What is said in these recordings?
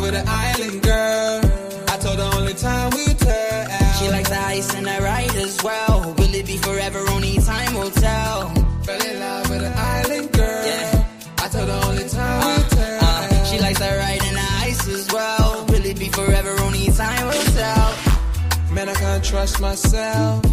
with an island girl. I told her only time we tell. She likes the ice and the ride as well. Will it be forever? Only time will tell. Fell in love with an island girl. Yeah. I told her only time we tell. She likes the ride and the ice as well. Will it be forever? Only time will tell. Man, I can't trust myself.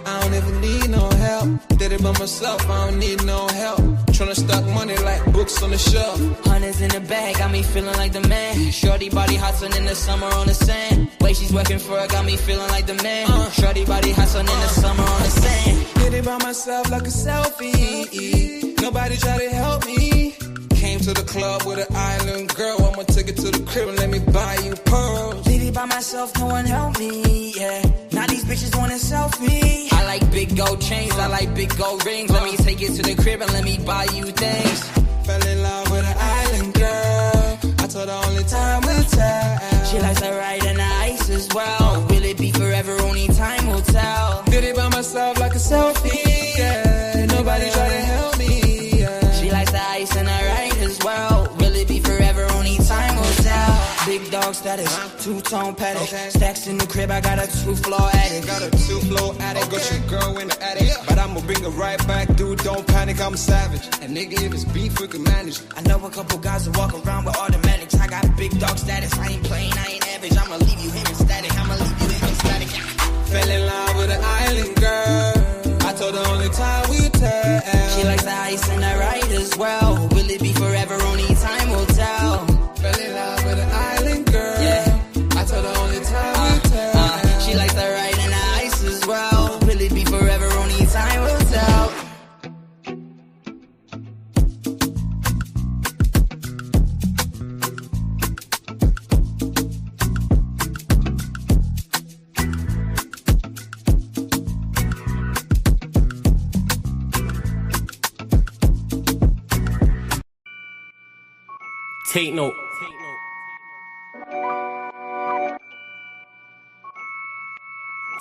I don't even need no help. Did it by myself, I don't need no help. Tryna stack money like books on the shelf. Hundreds in the bag, got me feeling like the man. Shorty body hustling in the summer on the sand. Way she's working for it, got me feeling like the man. Shorty body hustling in the summer on the sand. Did it by myself like a selfie. Nobody try to help me. Came to the club with an island girl. I'ma take it to the crib and let me buy you pearls. Did it by myself, no one helped me, yeah. Now these bitches want a selfie. I like big gold chains, I like big gold rings. Let me take it to the crib and let me buy you things. Fell in love with an island girl. I told her only time will tell. She likes the ride and the ice as well. Will it be forever? Only time will tell. Did it by myself like a selfie, yeah. Nobody try to help me, yeah. She likes the ice and the ride as well. Will it be forever? Only time will tell. Big dog status, two-tone paddock. Stacks in the crib, I got a two-floor attic. Got a two-floor attic, got your girl in the attic. But I'ma bring her right back, dude, don't panic, I'm savage. And nigga, if it's beef, we can manage. I know a couple guys that walk around with automatics. I got big dog status, I ain't playing, I ain't average. I'ma leave you here in static, I'ma leave you here in static. Fell in love with an island girl. I told her only time we tell. She likes the ice and the ride as well. Will it be forever? Only time will tell. Fell in love with an island girl. Yeah. I told her only time we tell. She likes the ride and the ice as well. Will it be forever? Only time will tell. Take note.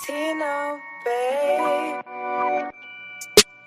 Tino, babe.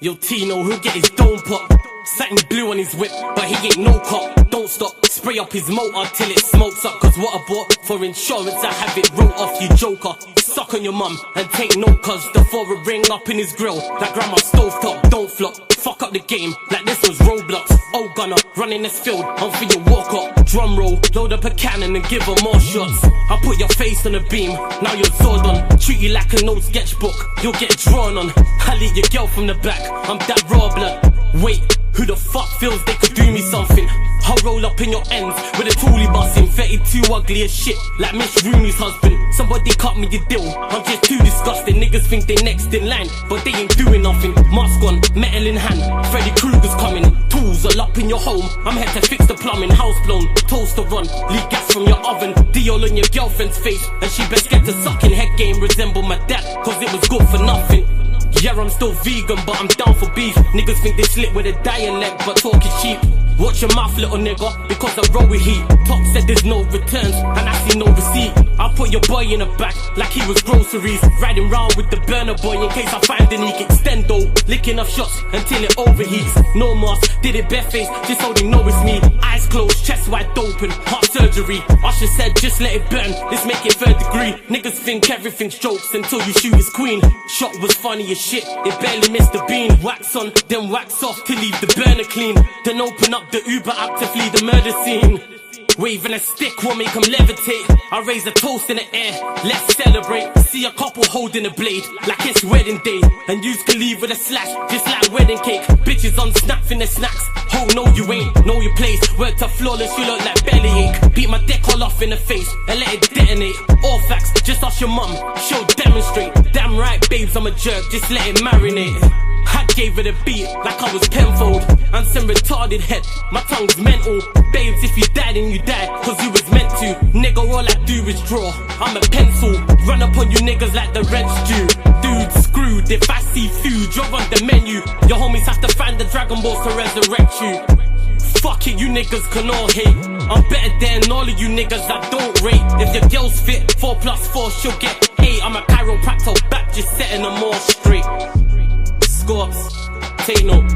Yo, Tino, he'll get his dome pop. Satin blue on his whip, but he ain't no cop. Don't stop, spray up his motor till it smokes up. Cause what I bought for insurance, I have it wrote off, you joker. Suck on your mum and take note, cause the foreign ring up in his grill. That grandma stovetop, don't flop. Fuck up the game like this was Roblox. Oh gunner, running this field, I'm for your walk up. Drum roll, load up a cannon and give her more shots. I put your face on a beam, now you're Zordon. Treat you like an old sketchbook, you'll get drawn on. I lead your girl from the back, I'm that raw blood. Wait, who the fuck feels they could do me something? I'll roll up in your ends with a toolie busting. 32 ugly as shit, like Miss Rooney's husband. Somebody cut me a deal, I'm just too disgusting. Niggas think they next in line, but they ain't doing nothing. Mask on, metal in hand, Freddy Krueger's coming. Tools all up in your home, I'm here to fix the plumbing. House blown, toaster run, leak gas from your oven. Dior on your girlfriend's face, and she best get to sucking. Head game resemble my dad, cause it was good for nothing. Yeah, I'm still vegan, but I'm down for beef. Niggas think they slick with a dialect, but talk is cheap. Watch your mouth, little nigga, because I roll with heat. Top said there's no returns, and I see no receipt. I put your boy in the back, like he was groceries. Riding round with the burner boy, in case I find an eke. Extendo, licking off shots, until it overheats. No mask, did it bareface, just so they know it's me. Eyes closed, chest wide open, heart surgery. Usher said just let it burn, let's make it third degree. Niggas think everything's jokes, until you shoot his queen. Shot was funny as shit, it barely missed the bean. Wax on, then wax off, to leave the burner clean. Then open up the Uber app to flee the murder scene. Waving a stick will make them levitate. I raise a toast in the air, let's celebrate. See a couple holding a blade, like it's wedding day. And yous can leave with a slash, just like wedding cake. Bitches on snap in their snacks. Oh no you ain't, know your place. Worked up flawless, you look like bellyache. Beat my dick all off in the face, and let it detonate. All facts, just ask your mum, she'll demonstrate. Damn right babes, I'm a jerk, just let it marinate. I gave it a beat like I was Penfold. I'm some retarded head, my tongue's mental. Babes, if you die then you die, cause you was meant to. Nigga, all I do is draw, I'm a pencil. Run up on you niggas like the rents do. Dude, screwed, if I see food, you're on the menu. Your homies have to find the Dragon Balls to resurrect you. Fuck it, you niggas can all hate. I'm better than all of you niggas I don't rate. If your girl's fit, 4+4 she'll get 8. I'm a chiropractor back, just setting them all straight. Scorps, take note.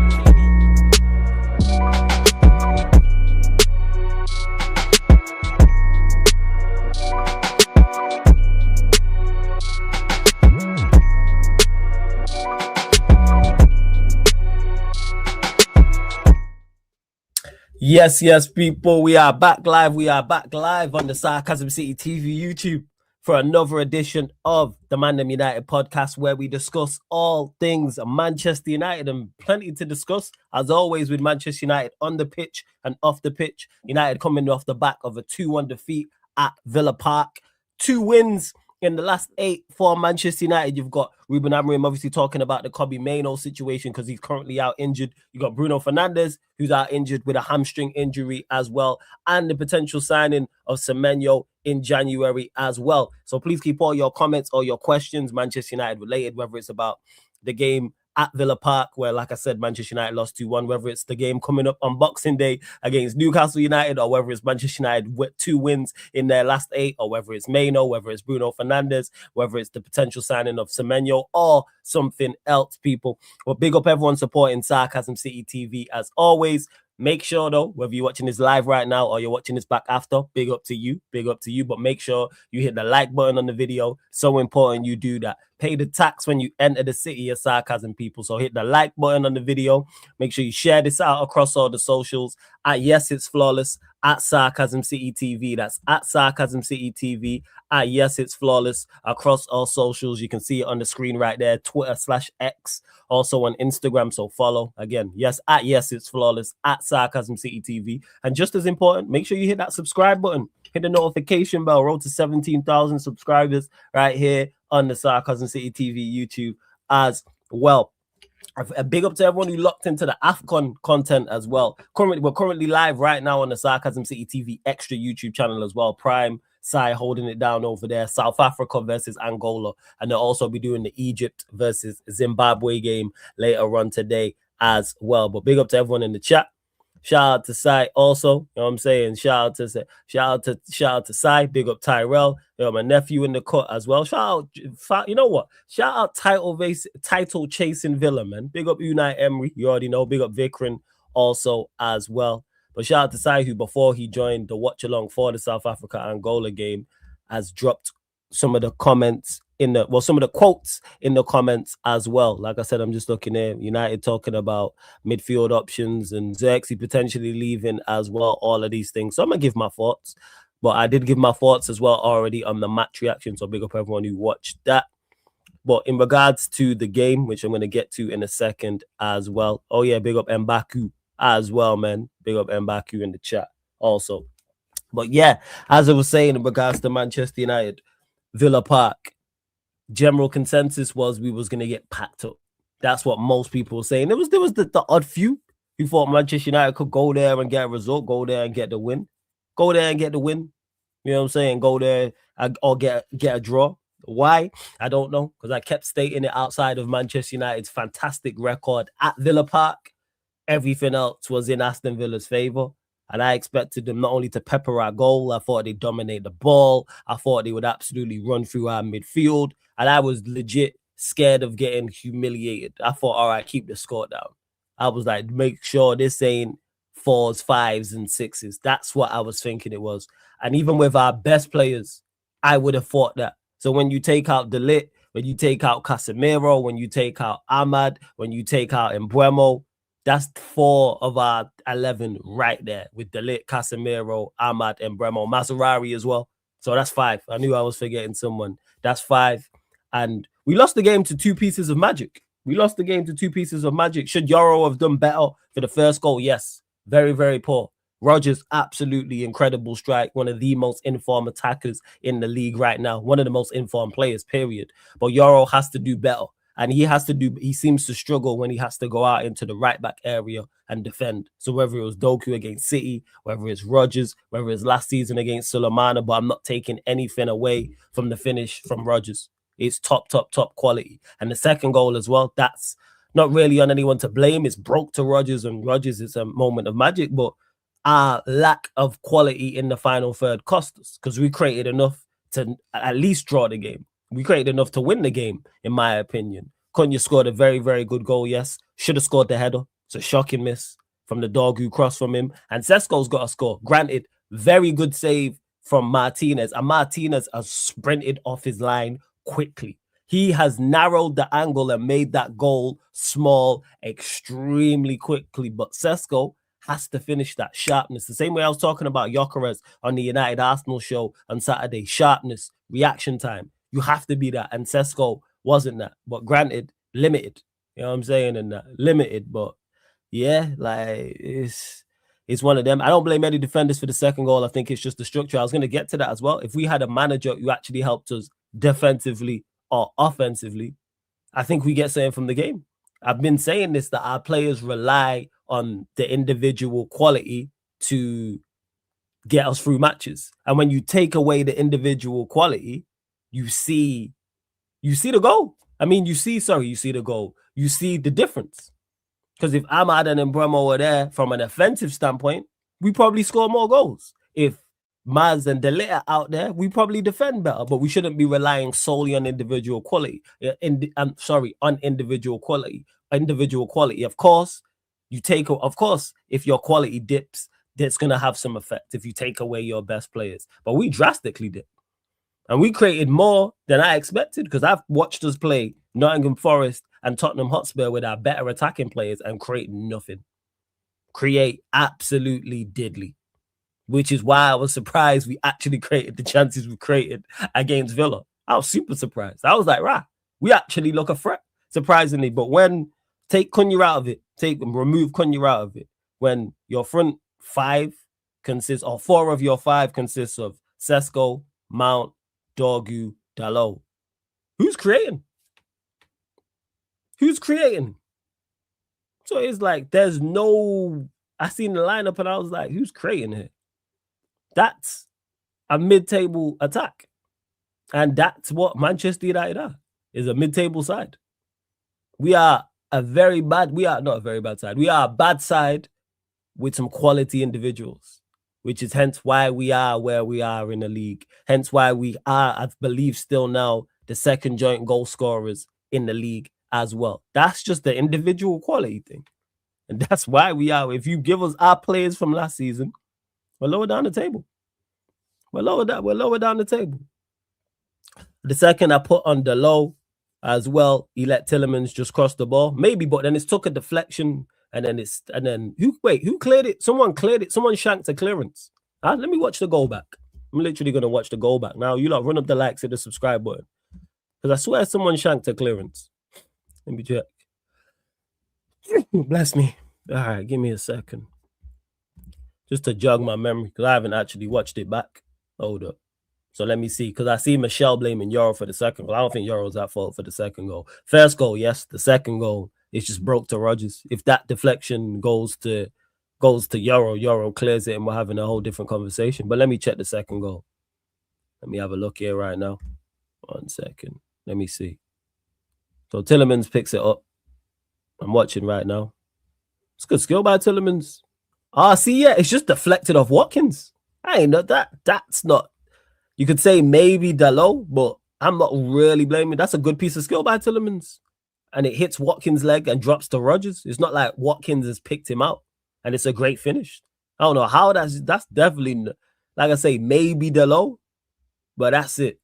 Yes, people. We are back live. We are back live on the Sarcasm City TV YouTube for another edition of the ManDem United podcast, where we discuss all things Manchester United and plenty to discuss, as always, with Manchester United on the pitch and off the pitch. United coming off the back of a 2-1 defeat at Villa Park. 2 wins in the last 8 for Manchester United. You've got Ruben Amorim obviously talking about the Kobbie Mainoo situation because he's currently out injured. You got Bruno Fernandes, who's out injured with a hamstring injury as well, and the potential signing of Semenyo in January as well. So please keep all your comments or your questions Manchester United related, whether it's about the game at Villa Park, where, like I said, Manchester United lost 2-1, whether it's the game coming up on Boxing Day against Newcastle United, or whether it's Manchester United with 2 wins in their last 8, or whether it's Mainoo, whether it's Bruno Fernandes, whether it's the potential signing of Semenyo, or something else, people. Well, big up everyone supporting Sarcasm City TV as always. Make sure, though, whether you're watching this live right now or you're watching this back after, big up to you. But make sure you hit the like button on the video. So important you do that. Pay the tax when you enter the city of sarcasm, people. So hit the like button on the video. Make sure you share this out across all the socials. At Yes It's Flawless, at Sarcasm City TV. That's at Sarcasm City TV. At Yes It's Flawless across all socials. You can see it on the screen right there. Twitter/X. Also on Instagram, so follow. Again, at Yes It's Flawless, at Sarcasm City TV. And just as important, make sure you hit that subscribe button. Hit the notification bell. Road to 17,000 subscribers right here on the Sarcasm City TV YouTube as well. A big up to everyone who locked into the AFCON content as well. We're currently live right now on the Sarcasm City TV Extra YouTube channel as well. Prime side holding it down over there. South Africa versus Angola. And they'll also be doing the Egypt versus Zimbabwe game later on today as well. But big up to everyone in the chat. Shout out to Sai also, you know what I'm saying? Shout out to Sai, big up Tyrell, you know, my nephew in the cut as well. Shout out, you know what? Shout out title chasing Villa, man. Big up Unai Emery, you already know. Big up Vikrin also as well. But shout out to Sai, who before he joined the watch along for the South Africa Angola game, has dropped some of the comments some of the quotes in the comments as well. Like I said, I'm just looking at United talking about midfield options and Xerxes potentially leaving as well, all of these things. So I'm going to give my thoughts, but I did give my thoughts as well already on the match reaction. So big up everyone who watched that. But in regards to the game, which I'm going to get to in a second as well. Oh yeah, big up Mbaku as well, man. Big up Mbaku in the chat also. But yeah, as I was saying in regards to Manchester United, Villa Park, general consensus was we was going to get packed up. That's what most people were saying. There was the odd few who thought Manchester United could go there and get a result, go there and get the win. Go there and get the win. You know what I'm saying? Go there or get a draw. Why? I don't know, because I kept stating it outside of Manchester United's fantastic record at Villa Park. Everything else was in Aston Villa's favour. And I expected them not only to pepper our goal, I thought they'd dominate the ball. I thought they would absolutely run through our midfield. And I was legit scared of getting humiliated. I thought, all right, keep the score down. I was like, make sure this ain't 4s, 5s, and 6s. That's what I was thinking it was. And even with our best players, I would have thought that. So when you take out De Ligt, when you take out Casemiro, when you take out Ahmad, when you take out Mbeumo, that's 4 of our 11 right there with De Ligt, Casemiro, Ahmad, and Mbeumo. Maserari as well. So that's 5. I knew I was forgetting someone. That's 5. And we lost the game to 2 pieces of magic. Should Yoro have done better for the first goal? Yes. Very, very poor. Rodgers, absolutely incredible strike. One of the most informed attackers in the league right now. One of the most informed players, period. But Yoro has to do better. And he seems to struggle when he has to go out into the right back area and defend. So whether it was Doku against City, whether it's Rodgers, whether it's last season against Sulemana, but I'm not taking anything away from the finish from Rodgers. It's top quality. And the second goal as well, that's not really on anyone to blame. It's broke to Rodgers, and Rodgers is a moment of magic, but our lack of quality in the final third cost us, because we created enough to at least draw the game. We created enough to win the game, in my opinion. Cunha scored a very, very good goal, yes. Should have scored the header. It's a shocking miss from the dog who crossed from him. And Sesko's got a score. Granted, very good save from Martinez. And Martinez has sprinted off his line quickly. He has narrowed the angle and made that goal small extremely quickly. But Sesko has to finish that sharpness. The same way I was talking about Gyökeres on the United Arsenal show on Saturday. Sharpness, reaction time. You have to be that. And Sesko wasn't that. But granted, limited. You know what I'm saying? And limited. But yeah, like it's one of them. I don't blame any defenders for the second goal. I think it's just the structure. I was going to get to that as well. If we had a manager who actually helped us defensively or offensively, I think we get something from the game. I've been saying this, that our players rely on the individual quality to get us through matches. And when you take away the individual quality, you see the goal. I mean, you see the goal. You see the difference. Because if Ahmad and Mbeumo were there from an offensive standpoint, we probably score more goals. If Maz and De Ligt are out there, we probably defend better, but we shouldn't be relying solely on individual quality. On individual quality. Individual quality. Of course, if your quality dips, that's going to have some effect if you take away your best players. But we drastically did. And we created more than I expected, because I've watched us play Nottingham Forest and Tottenham Hotspur with our better attacking players and create nothing. Create absolutely diddly. Which is why I was surprised we actually created the chances we created against Villa. I was super surprised. I was like, we actually look a threat, surprisingly. But when remove Cunha out of it, when your front five consists, or four of your five consists of Sesko, Mount, Dorgu, Dalot, who's creating? So it's like, I seen the lineup and I was like, who's creating here? That's a mid-table attack. And that's what Manchester United are, is a mid-table side. We are not a very bad side. We are a bad side with some quality individuals, which is hence why we are where we are in the league. Hence why we are, I believe, still now the second joint goal scorers in the league as well. That's just the individual quality thing. And that's why we are. If you give us our players from last season, we're lower down the table. We're lower down the table. The second I put on the low as well, he let Tielemans just cross the ball. Maybe, but then it took a deflection, and then who cleared it? Someone cleared it. Someone shanked a clearance. Let me watch the goal back. I'm literally gonna watch the goal back. Now you lot run up the likes, hit the subscribe button. Because I swear someone shanked a clearance. Let me check. Bless me. All right, give me a second. Just to jog my memory, because I haven't actually watched it back. Hold up. So let me see, because I see Michelle blaming Euro for the second goal. I don't think Euro's at fault for the second goal. First goal, yes. The second goal, it just broke to Rodgers. If that deflection goes to Euro clears it, and we're having a whole different conversation. But let me check the second goal. Let me have a look here right now. 1 second. Let me see. So Tielemans picks it up. I'm watching right now. It's good skill by Tielemans. It's just deflected off Watkins. I ain't know that. That's not. You could say maybe Dalot, but I'm not really blaming. That's a good piece of skill by Tielemans. And it hits Watkins' leg and drops to Rodgers. It's not like Watkins has picked him out. And it's a great finish. I don't know how that's definitely, like I say, maybe Dalot, but that's it.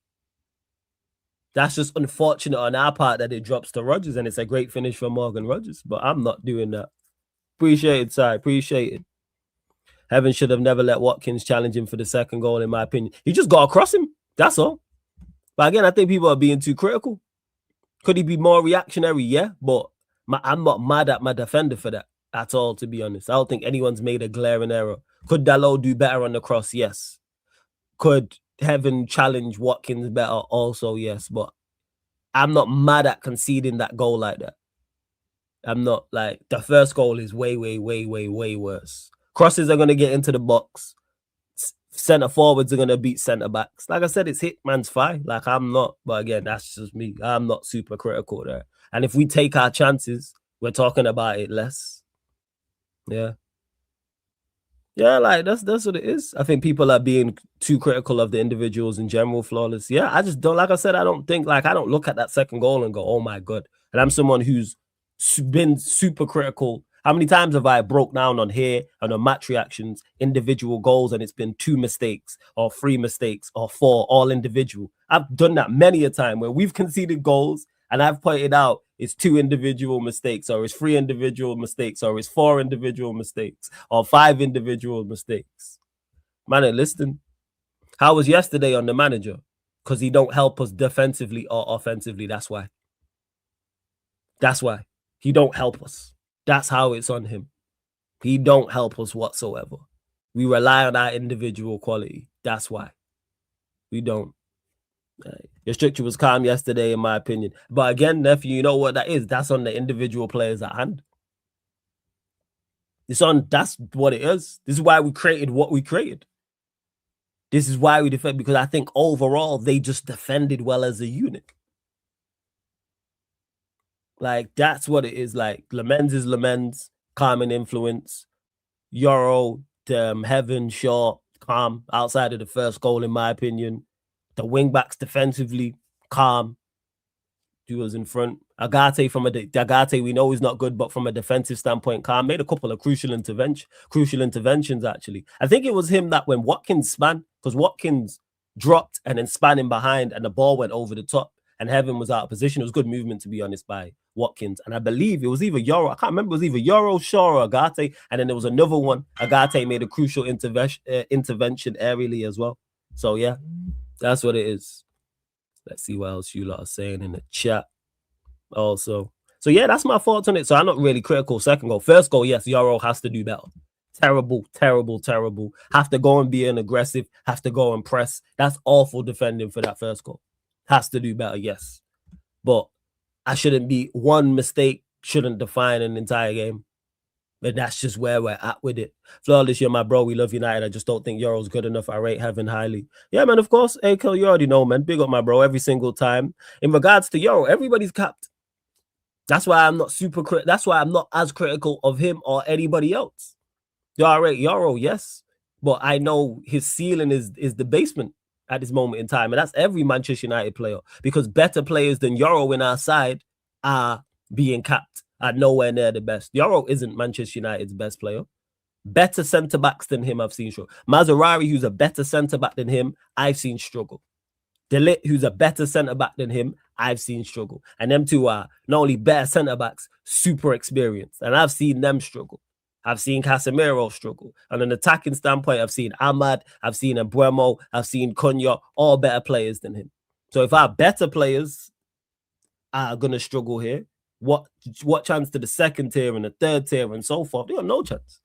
That's just unfortunate on our part that it drops to Rodgers, and it's a great finish for Morgan Rodgers. But I'm not doing that. Appreciate it, Si. Appreciate it. Heaven should have never let Watkins challenge him for the second goal, in my opinion. He just got across him. That's all. But again, I think people are being too critical. Could he be more reactionary? Yeah, but I'm not mad at my defender for that at all, to be honest. I don't think anyone's made a glaring error. Could Dalot do better on the cross? Yes. Could Heaven challenge Watkins better? Also, yes. But I'm not mad at conceding that goal like that. I'm not. Like, the first goal is way, way, way, way, way worse. Crosses are going to get into the box. Centre forwards are going to beat centre backs. Like I said, it's hit man's thigh. Like, I'm not. But again, that's just me. I'm not super critical there. And if we take our chances, we're talking about it less. Yeah. Yeah, like, that's what it is. I think people are being too critical of the individuals in general, flawless. Yeah, I just don't, like I said, I don't look at that second goal and go, oh my God. And I'm someone who's been super critical. How many times have I broke down on here and on match reactions, individual goals, and it's been 2 mistakes or 3 mistakes or 4, all individual? I've done that many a time where we've conceded goals And I've pointed out it's 2 individual mistakes, or it's 3 individual mistakes, or it's 4 individual mistakes, or 5 individual mistakes. Man, listen. How was yesterday on the manager? Because he don't help us defensively or offensively. That's why. That's why. He don't help us. That's how it's on him. He don't help us whatsoever. We rely on our individual quality. That's why. We don't. Your structure was calm yesterday, in my opinion. But again, nephew, you know what that is? That's on the individual players at hand. That's what it is. This is why we created what we created. This is why we defend, because I think overall they just defended well as a unit. Like, that's what it is. Like, Lamens is Lamens, calm and influence. Euro, Heaven, Shaw, calm outside of the first goal, in my opinion. The wing backs defensively, calm. Duels in front. Agate, we know he's not good, but from a defensive standpoint, calm. Made a couple of crucial interventions, actually. I think it was him that when Watkins span, because Watkins dropped and then span him behind and the ball went over the top and Heaven was out of position. It was good movement, to be honest, by Watkins. And I believe it was either Euro, I can't remember, it was either Euro, Shaw, or Agate. And then there was another one. Agate made a crucial intervention aerially as well. So, yeah, that's what it is. Let's see what else you lot are saying in the chat also. So, yeah, that's my thoughts on it. So, I'm not really critical. Second goal. First goal, yes, Euro has to do better. Terrible, terrible, terrible. Have to go and be an aggressive. Have to go and press. That's awful defending for that first goal. Has to do better, yes. But I shouldn't be, one mistake shouldn't define an entire game. But that's just where we're at with it. Flawless, you're my bro. We love United. I just don't think Euro's good enough. I rate Heaven highly. Yeah, man, of course. Akel, you already know, man. Big up my bro every single time. In regards to Euro, everybody's capped. That's why I'm not that's why I'm not as critical of him or anybody else. Yeah, I rate Euro, yes. But I know his ceiling is the basement at this moment in time. And that's every Manchester United player. Because better players than Euro in our side are being capped. Are nowhere near the best. Euro isn't Manchester United's best player. Better centre-backs than him, I've seen struggle. Mazarari, who's a better centre-back than him, I've seen struggle. De Ligt, who's a better centre-back than him, I've seen struggle. And them two are not only better centre-backs, super experienced. And I've seen them struggle. I've seen Casemiro struggle. On an attacking standpoint, I've seen Ahmad, I've seen Mbeumo, I've seen Cunha, all better players than him. So if our better players are going to struggle here, what chance to the second tier and the third tier and so forth? They got no chance.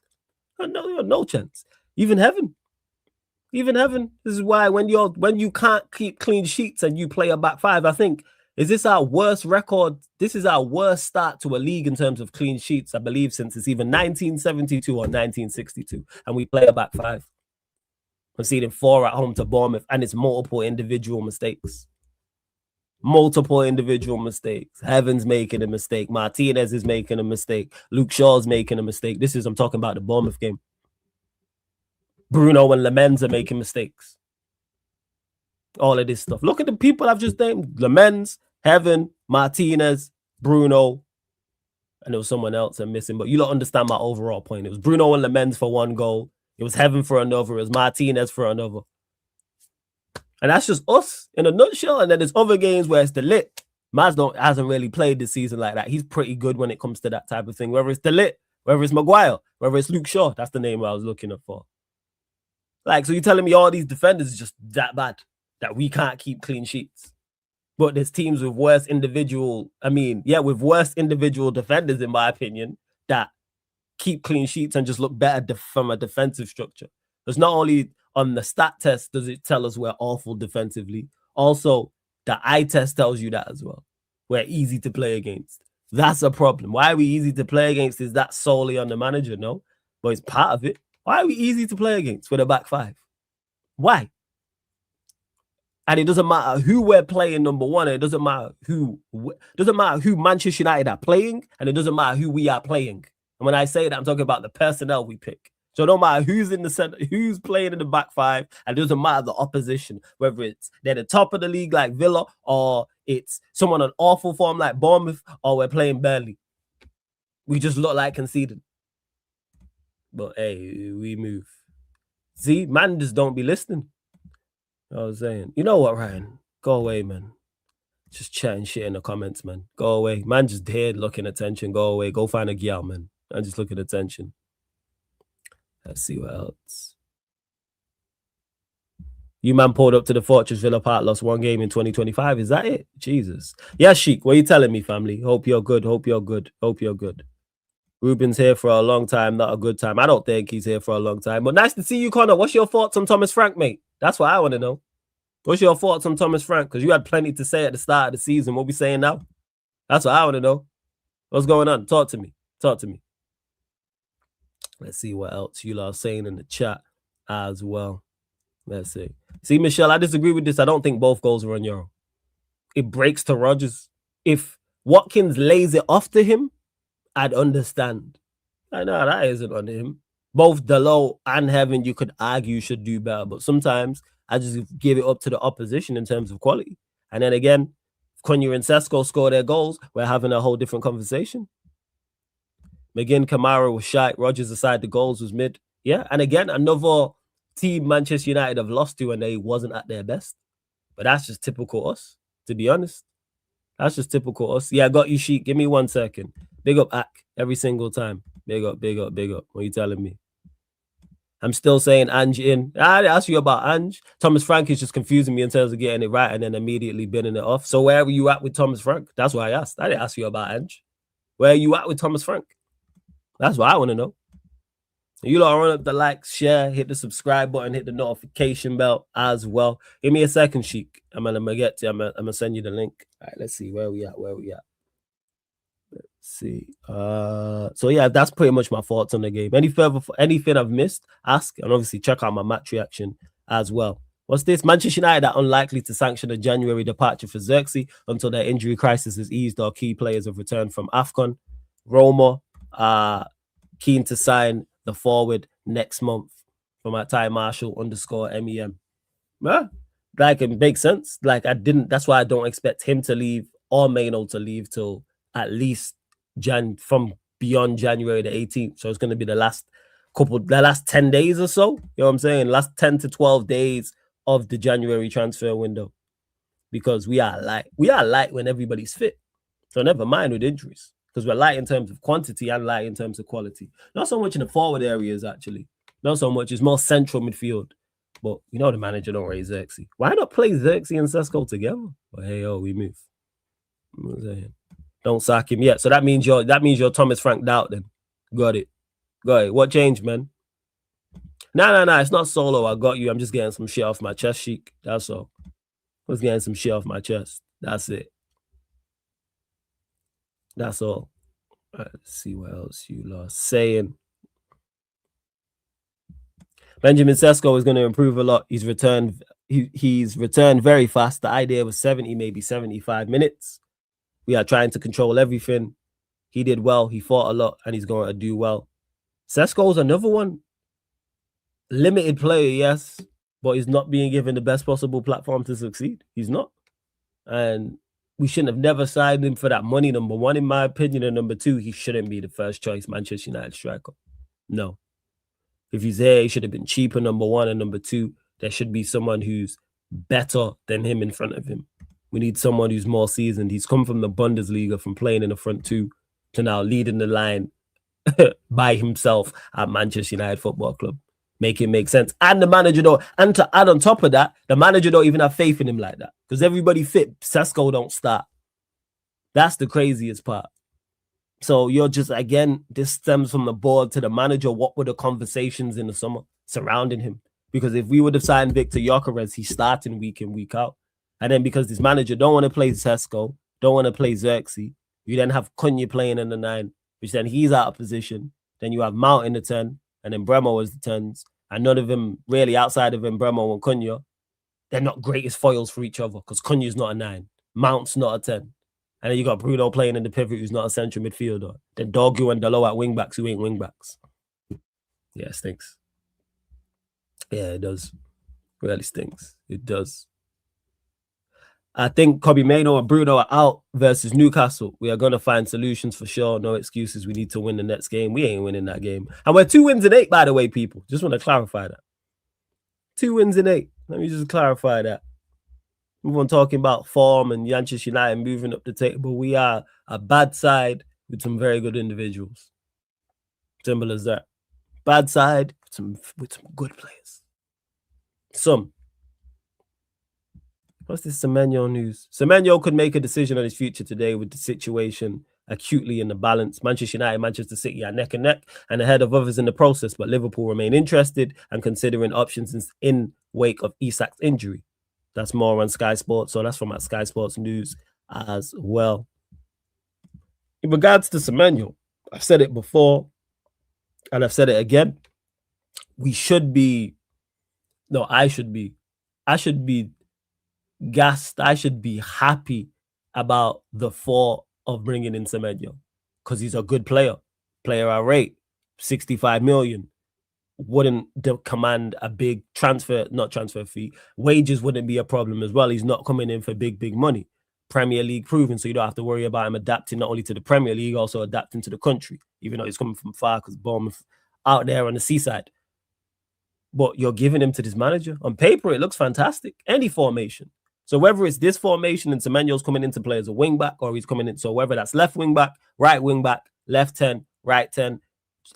No chance. Even Heaven. This is why when you can't keep clean sheets and you play a back five, I think, is this our worst record? This is our worst start to a league in terms of clean sheets, I believe, since it's either 1972 or 1962, and we play a back five. Conceding 4 at home to Bournemouth, and it's multiple individual mistakes. Heaven's making a mistake. Martinez is making a mistake. Luke Shaw's making a mistake. I'm talking about the Bournemouth game. Bruno and Lamens are making mistakes. All of this stuff. Look at the people I've just named. Lamens, Heaven, Martinez, Bruno, and there was someone else I'm missing. But you don't understand my overall point. It was Bruno and Lamens for 1 goal. It was Heaven for another. It was Martinez for another. And that's just us in a nutshell. And then there's other games where it's De Ligt. Maz hasn't really played this season like that. He's pretty good when it comes to that type of thing. Whether it's De Ligt, whether it's Maguire, whether it's Luke Shaw. That's the name I was looking for. Like, so you're telling me all these defenders is just that bad, that we can't keep clean sheets? But there's teams with worse individual defenders, in my opinion, that keep clean sheets and just look better from a defensive structure. There's not only on the stat test does it tell us we're awful defensively, also the eye test tells you that as well. We're easy to play against. That's a problem. Why are we easy to play against? Is that solely on the manager? No, but it's part of it. Why are we easy to play against with a back five? Why? And it doesn't matter who we're playing number one. It doesn't matter who Manchester United are playing, and it doesn't matter who we are playing. And when I say that, I'm talking about the personnel we pick. So no matter who's in the center, who's playing in the back five, and it doesn't matter the opposition, whether it's they're the top of the league like Villa, or it's someone on awful form like Bournemouth, or we're playing Burnley. We just look like conceding. But hey, we move. See, man just don't be listening. I was saying, you know what, Ryan? Go away, man. Just chatting shit in the comments, man. Go away. Man just here looking attention. Go away. Go find a girl, man. I'm just looking attention. Let's see what else. You man pulled up to the Fortress Villa Park, lost one game in 2025. Is that it? Jesus. Yeah, Sheik, what are you telling me, family? Hope you're good. Hope you're good. Hope you're good. Ruben's here for a long time, not a good time. I don't think he's here for a long time. But nice to see you, Connor. What's your thoughts on Thomas Frank, mate? That's what I want to know. What's your thoughts on Thomas Frank? Because you had plenty to say at the start of the season. What we saying now? That's what I want to know. What's going on? Talk to me. Talk to me. Let's see what else you lot are saying in the chat as well. Let's see. See, Michelle, I disagree with this. I don't think both goals were on Euro. It breaks to Rodgers. If Watkins lays it off to him, I'd understand. I know that isn't on him. Both Dalot and Heaven, you could argue, should do better. But sometimes I just give it up to the opposition in terms of quality. And then again, if Cunha and Sesko score their goals, we're having a whole different conversation. McGinn, Kamara was shite. Rodgers aside, the goals was mid. Yeah, and again, another team Manchester United have lost to and they wasn't at their best. But that's just typical us, to be honest. That's just typical us. Yeah, I got you, Sheik. Give me 1 second. Big up, Ak, every single time. Big up, big up, big up. What are you telling me? I'm still saying Ange in. I asked you about Ange. Thomas Frank is just confusing me in terms of getting it right and then immediately binning it off. So where are you at with Thomas Frank? That's what I asked. I didn't ask you about Ange. Where are you at with Thomas Frank? That's what I want to know. You lot run up the like, share, hit the subscribe button, hit the notification bell as well. Give me a second, Sheik. I'm gonna get to. I'm gonna send you the link. All right, let's see where we at. Let's see. So yeah, that's pretty much my thoughts on the game. Anything I've missed, ask, and obviously check out my match reaction as well. What's this? Manchester United are unlikely to sanction a January departure for Xerxes until their injury crisis is eased or key players have returned from AFCON. Roma are keen to sign the forward next month from at Ty Marshall _MEM. Yeah, like it makes sense. Like that's why I don't expect him to leave or Maino to leave till at least from beyond January the 18th. So it's going to be the last 10 days or so. You know what I'm saying? Last 10 to 12 days of the January transfer window. Because we are light when everybody's fit. So never mind with injuries. Because we're light in terms of quantity and light in terms of quality. Not so much in the forward areas, actually. Not so much. It's more central midfield. But you know the manager don't rate Xerxes. Why not play Xerxes and Sesko together? But hey, we move. I'm saying. Don't sack him yet. So that means you're Thomas Frank doubt then. Got it. What changed, man? No. It's not solo. I got you. I'm just getting some shit off my chest, Sheik. That's all. I was getting some shit off my chest. That's it. That's all. All right, let's see what else you are saying. Benjamin Sesko is going to improve a lot. He's returned very fast. The idea was 70, maybe 75 minutes. We are trying to control everything. He did well. He fought a lot, and he's going to do well. Sesko's another one. Limited player, yes, but he's not being given the best possible platform to succeed. He's not. And we shouldn't have never signed him for that money, number one, in my opinion. And number two, he shouldn't be the first choice Manchester United striker. No. If he's there, he should have been cheaper, number one. And number two, there should be someone who's better than him in front of him. We need someone who's more seasoned. He's come from the Bundesliga, from playing in the front two to now leading the line by himself at Manchester United Football Club. Make it make sense. And the manager don't. And to add on top of that, the manager don't even have faith in him like that. Because everybody fit. Sesko don't start. That's the craziest part. So you're just, again, this stems from the board to the manager. What were the conversations in the summer surrounding him? Because if we would have signed Victor Gyökeres, he's starting week in, week out. And then because this manager don't want to play Sesko, don't want to play Xerxes, you then have Cunha playing in the 9, which then he's out of position. Then you have Mount in the 10, and then Bremo as the 10s. And none of them really, outside of Bremo and Cunha, they're not greatest foils for each other because Cunha's not a 9. Mount's not a 10. And then you got Bruno playing in the pivot who's not a central midfielder. Then Dorgu and Dalot at wing-backs who ain't wing-backs. Yeah, it stinks. Yeah, it does. Really stinks. It does. I think Kobbie Mainoo and Bruno are out versus Newcastle. We are going to find solutions for sure. No excuses. We need to win the next game. We ain't winning that game. And we're 2 wins in 8, by the way, people. Just want to clarify that. 2 wins in 8. Let me just clarify that. Move on talking about form and Manchester United moving up the table. We are a bad side with some very good individuals. Simple as that. Bad side with some good players. Some. What's this Semenyo news? Semenyo could make a decision on his future today with the situation acutely in the balance. Manchester United, Manchester City are neck and neck and ahead of others in the process, but Liverpool remain interested and considering options in wake of Isak's injury. That's more on Sky Sports. So that's from our Sky Sports News as well. In regards to Semenyo, I've said it before and I've said it again. I should be gassed. I should be happy about the thought of bringing in Semenyo because he's a good player. Player I rate 65 million. Wouldn't command a big not transfer fee. Wages wouldn't be a problem as well. He's not coming in for big money. Premier League proven, so you don't have to worry about him adapting not only to the Premier League, also adapting to the country, even though he's coming from far because Bournemouth out there on the seaside. But you're giving him to this manager. On paper, it looks fantastic. Any formation. So whether it's this formation and Semenyo's coming into play as a wing back or he's coming in, so whether that's left wing back, right wing back, left 10, right 10,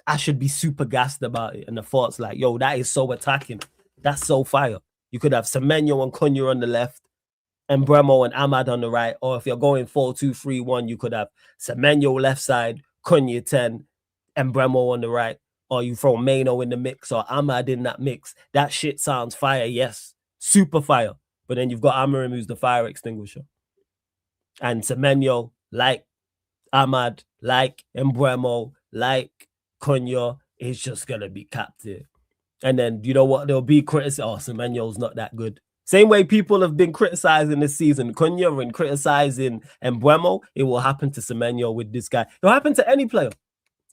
I should be super gassed about it. And the thought's like, yo, that is so attacking. That's so fire. You could have Semenyo and Cunha on the left and Bremo and Ahmad on the right. Or if you're going 4-2-3-1, you could have Semenyo left side, Cunha 10, and Bremo on the right. Or you throw Mano in the mix or Ahmad in that mix. That shit sounds fire, yes. Super fire. But then you've got Amorim, who's the fire extinguisher. And Semenyo, like Ahmad, like Mbeumo, like Cunha, is just going to be capped here. And then, you know what? There'll be criticism. Oh, Semenyo's not that good. Same way people have been criticizing this season, Cunha and criticizing Mbeumo, it will happen to Semenyo with this guy. It'll happen to any player.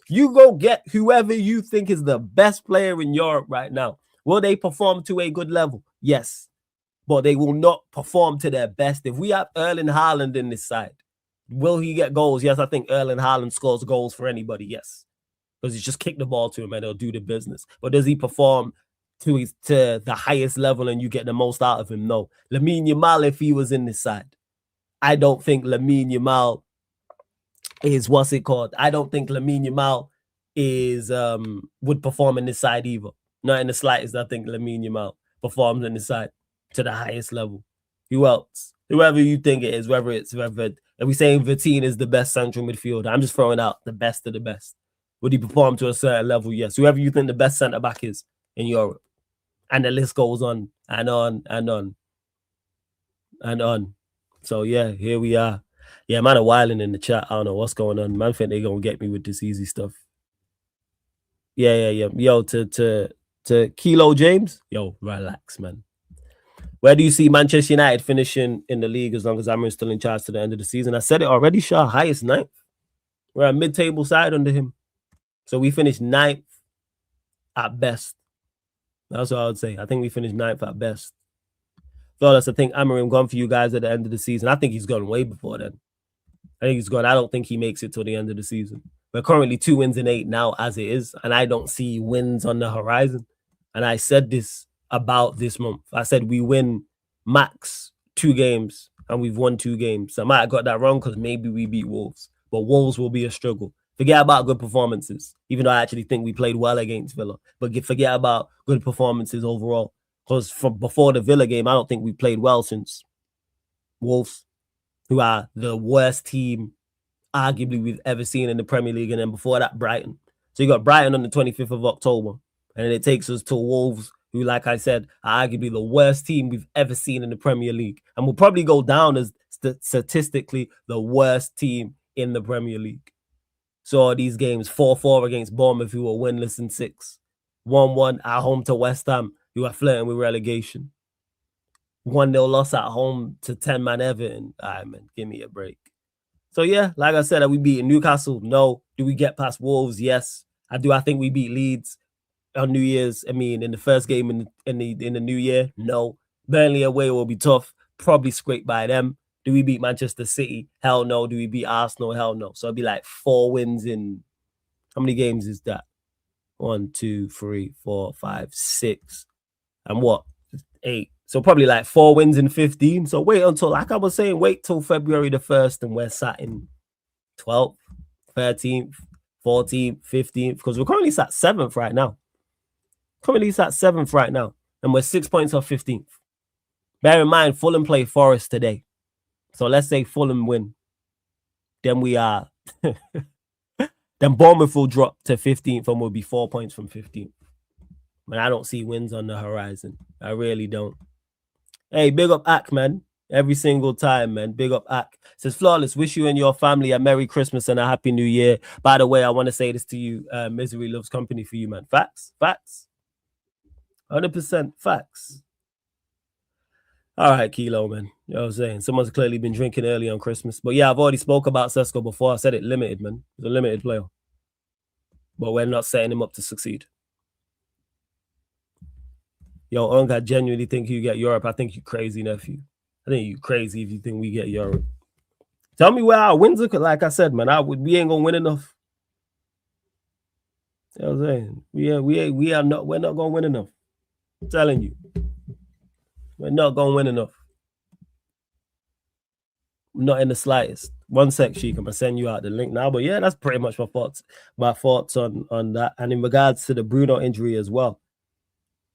You go get whoever you think is the best player in Europe right now. Will they perform to a good level? Yes. But they will not perform to their best. If we have Erling Haaland in this side, will he get goals? Yes, I think Erling Haaland scores goals for anybody, yes. Because he's just kick the ball to him and he'll do the business. But does he perform to the highest level and you get the most out of him? No. Lamine Yamal, if he was in this side, I don't think Lamine Yamal is, what's it called? I don't think Lamine Yamal is would perform in this side either. Not in the slightest. I think Lamine Yamal performs in this side to the highest level. Who else? Whoever you think it is, whether are we saying Vitinha is the best central midfielder? I'm just throwing out the best of the best. Would he perform to a certain level? Yes. Whoever you think the best centre back is in Europe. And the list goes on and on and on and on. So yeah, here we are. Yeah, man, a wilding in the chat. I don't know what's going on. Man, think they're gonna get me with this easy stuff. Yeah. Yo, to Kilo James. Yo, relax, man. Where do you see Manchester United finishing in the league as long as Amorim's still in charge to the end of the season? I said it already, Shaw. Highest 9th. We're a mid-table side under him. So we finished 9th at best. That's what I would say. I think we finished 9th at best. Fellas, I think Amorim gone for you guys at the end of the season. I think he's gone way before then. I think he's gone. I don't think he makes it till the end of the season. We're currently 2 wins in 8 now as it is. And I don't see wins on the horizon. And I said this about this month. I said we win max 2 games and we've won 2 games. So I might have got that wrong because maybe we beat Wolves. But Wolves will be a struggle. Forget about good performances, even though I actually think we played well against Villa. But forget about good performances overall. Because before the Villa game, I don't think we played well since Wolves, who are the worst team arguably we've ever seen in the Premier League. And then before that, Brighton. So you got Brighton on the 25th of October. And then it takes us to Wolves, who, like I said, are arguably the worst team we've ever seen in the Premier League. And will probably go down as statistically the worst team in the Premier League. So these games, 4-4 against Bournemouth, who were winless in 6. 1-1 at home to West Ham, who are flirting with relegation. 1-0 loss at home to 10-man Everton. All right, man, give me a break. So, yeah, like I said, are we beating Newcastle? No. Do we get past Wolves? Yes. I think we beat Leeds on New Year's. I mean, in the first game in the new year? No. Burnley away will be tough. Probably scraped by them. Do we beat Manchester City? Hell no. Do we beat Arsenal? Hell no. So it'd be like 4 wins in, how many games is that? 1, 2, 3, 4, 5, 6. And what? 8, So probably like 4 wins in 15. So wait until, like I was saying, wait till February the 1st and we're sat in 12th, 13th, 14th, 15th, because we're currently sat 7th right now. And we're 6 points off 15th. Bear in mind, Fulham play Forest today. So let's say Fulham win. Then we are... then Bournemouth will drop to 15th and we'll be 4 points from 15th. But I don't see wins on the horizon. I really don't. Hey, big up Ak, man. Every single time, man. Big up Ak. Says, Flawless, wish you and your family a Merry Christmas and a Happy New Year. By the way, I want to say this to you. Misery loves company for you, man. Facts. 100% facts. All right, Kilo, man. You know what I'm saying? Someone's clearly been drinking early on Christmas. But yeah, I've already spoke about Sesko before. I said it limited, man. He's a limited player. But we're not setting him up to succeed. Yo, Ung, I genuinely think you get Europe. I think you crazy, nephew. I think you crazy if you think we get Europe. Tell me where our wins look like I said, man. We ain't gonna win enough. You know what I'm saying? We're not gonna win enough. I'm telling you. We're not gonna win enough. Not in the slightest. One sec, Sheik. I'm gonna send you out the link now. But yeah, that's pretty much my thoughts on that. And in regards to the Bruno injury as well.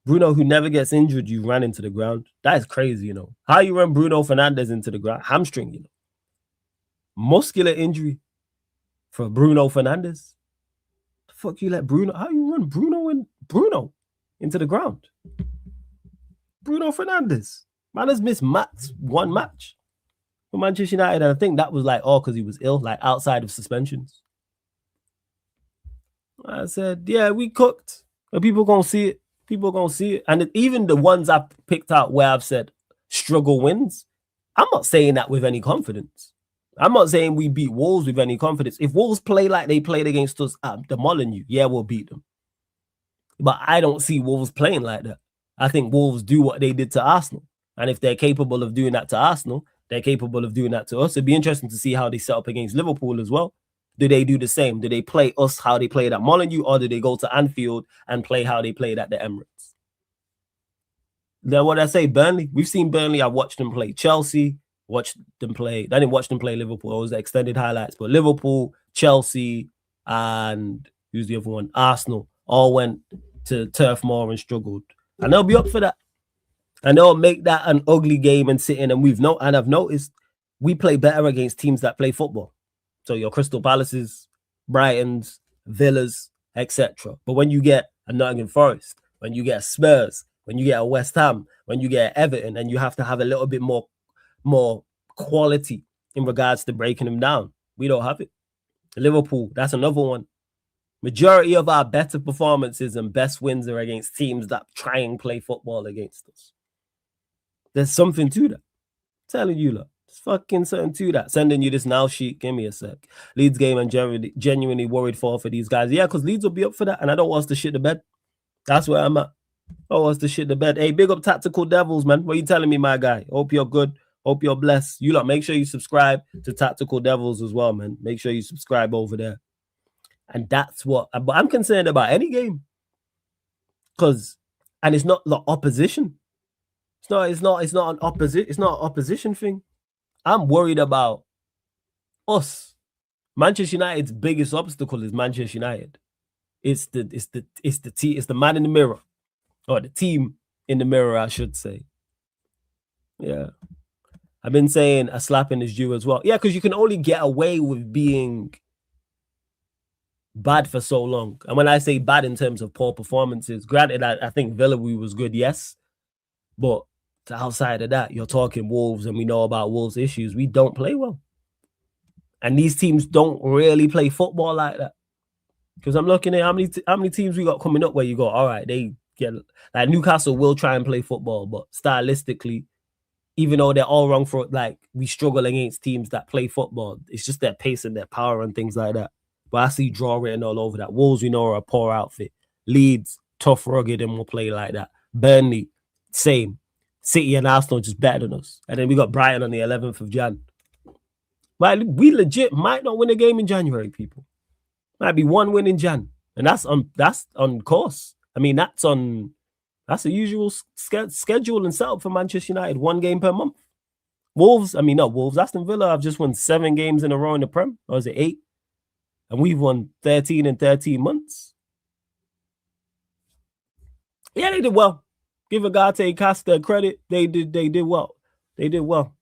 Bruno, who never gets injured, you ran into the ground. That is crazy, you know. How you run Bruno Fernandes into the ground? Hamstring, you know. Muscular injury for Bruno Fernandes. The fuck you let Bruno? How you run Bruno into the ground? Bruno Fernandes. Man has missed one match for Manchester United. And I think that was like, because he was ill, like outside of suspensions. I said, yeah, we cooked. But people gonna see it. And even the ones I picked out where I've said struggle wins, I'm not saying that with any confidence. I'm not saying we beat Wolves with any confidence. If Wolves play like they played against us at the Molineux, yeah, we'll beat them. But I don't see Wolves playing like that. I think Wolves do what they did to Arsenal. And if they're capable of doing that to Arsenal, they're capable of doing that to us. It'd be interesting to see how they set up against Liverpool as well. Do they do the same? Do they play us how they played at Molineux, or do they go to Anfield and play how they played at the Emirates? Then what I say, Burnley. We've seen Burnley. I watched them play Chelsea. I didn't watch them play Liverpool. It was the extended highlights. But Liverpool, Chelsea, and who's the other one? Arsenal all went to Turf Moor and struggled. And they'll be up for that. And they'll make that an ugly game and sit in. And I've noticed we play better against teams that play football. So your Crystal Palaces, Brightons, Villas, etc. But when you get a Nottingham Forest, when you get a Spurs, when you get a West Ham, when you get Everton, and you have to have a little bit more quality in regards to breaking them down. We don't have it. Liverpool, that's another one. Majority of our better performances and best wins are against teams that try and play football against us. There's something to that. I'm telling you, look. There's fucking something to that. Sending you this now, Sheik. Give me a sec. Leeds game and genuinely worried for these guys. Yeah, because Leeds will be up for that, and I don't want us to shit the bed. That's where I'm at. I want us to shit the bed. Hey, big up Tactical Devils, man. What are you telling me, my guy? Hope you're good. Hope you're blessed. You lot, make sure you subscribe to Tactical Devils as well, man. Make sure you subscribe over there. And that's what I'm concerned about any game. And it's not the opposition. It's not an opposition thing. I'm worried about us. Manchester United's biggest obstacle is Manchester United. It's the man in the mirror. Or the team in the mirror, I should say. Yeah. I've been saying a slapping is due as well. Yeah, because you can only get away with being bad for so long. And when I say bad in terms of poor performances, granted, I think Villa was good, yes. But outside of that, you're talking Wolves, and we know about Wolves' issues. We don't play well. And these teams don't really play football like that. Because I'm looking at how many teams we got coming up where you go, all right, they get like Newcastle will try and play football, but stylistically, even though they're all wrong for like we struggle against teams that play football, it's just their pace and their power and things like that. But I see draw written all over that. Wolves, we know, are a poor outfit. Leeds, tough, rugged, and will play like that. Burnley, same. City and Arsenal just better than us. And then we got Brighton on the 11th of Jan. But we legit might not win a game in January, people. Might be one win in Jan. And that's on course. I mean, that's on That's the usual schedule and setup for Manchester United. 1 game per month. Wolves, I mean, not Wolves. Aston Villa have just won 7 games in a row in the Prem. Or is it 8? And we've won 13 in 13 months. Yeah, they did well. Give Agate Costa credit. They did well. They did well.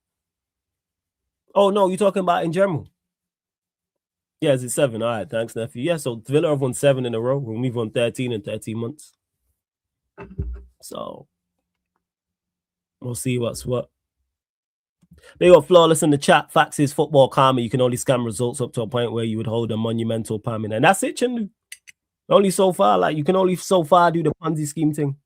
Oh, no, you're talking about in general. Yeah, is it 7? All right, thanks, nephew. Yeah, so Villa have won 7 in a row, and we've won 13 in 13 months. So we'll see what's what. They got Flawless in the chat. Facts is football karma. You can only scam results up to a point where you would hold a monumental palm in. And that's it, Chindu. Only so far. Like, you can only so far do the Ponzi scheme thing.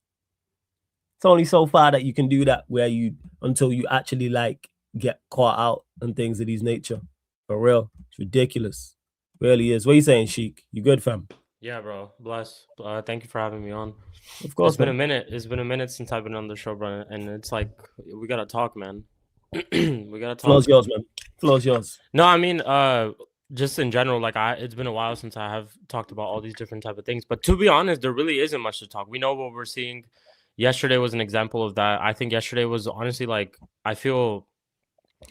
It's only so far that you can do that where you, until you actually like get caught out and things of these nature. For real. It's ridiculous. Really is. What are you saying, Sheik? You good, fam? Yeah, bro. Bless. Thank you for having me on. Of course. It's been a minute. It's been a minute since I've been on the show, bro. And it's like, we gotta talk, man. We gotta talk. Floor's yours, man. Floor's yours. No, I mean, just in general, like it's been a while since I have talked about all these different type of things. But to be honest, there really isn't much to talk. We know what we're seeing. Yesterday was an example of that. I think yesterday was honestly like, I feel,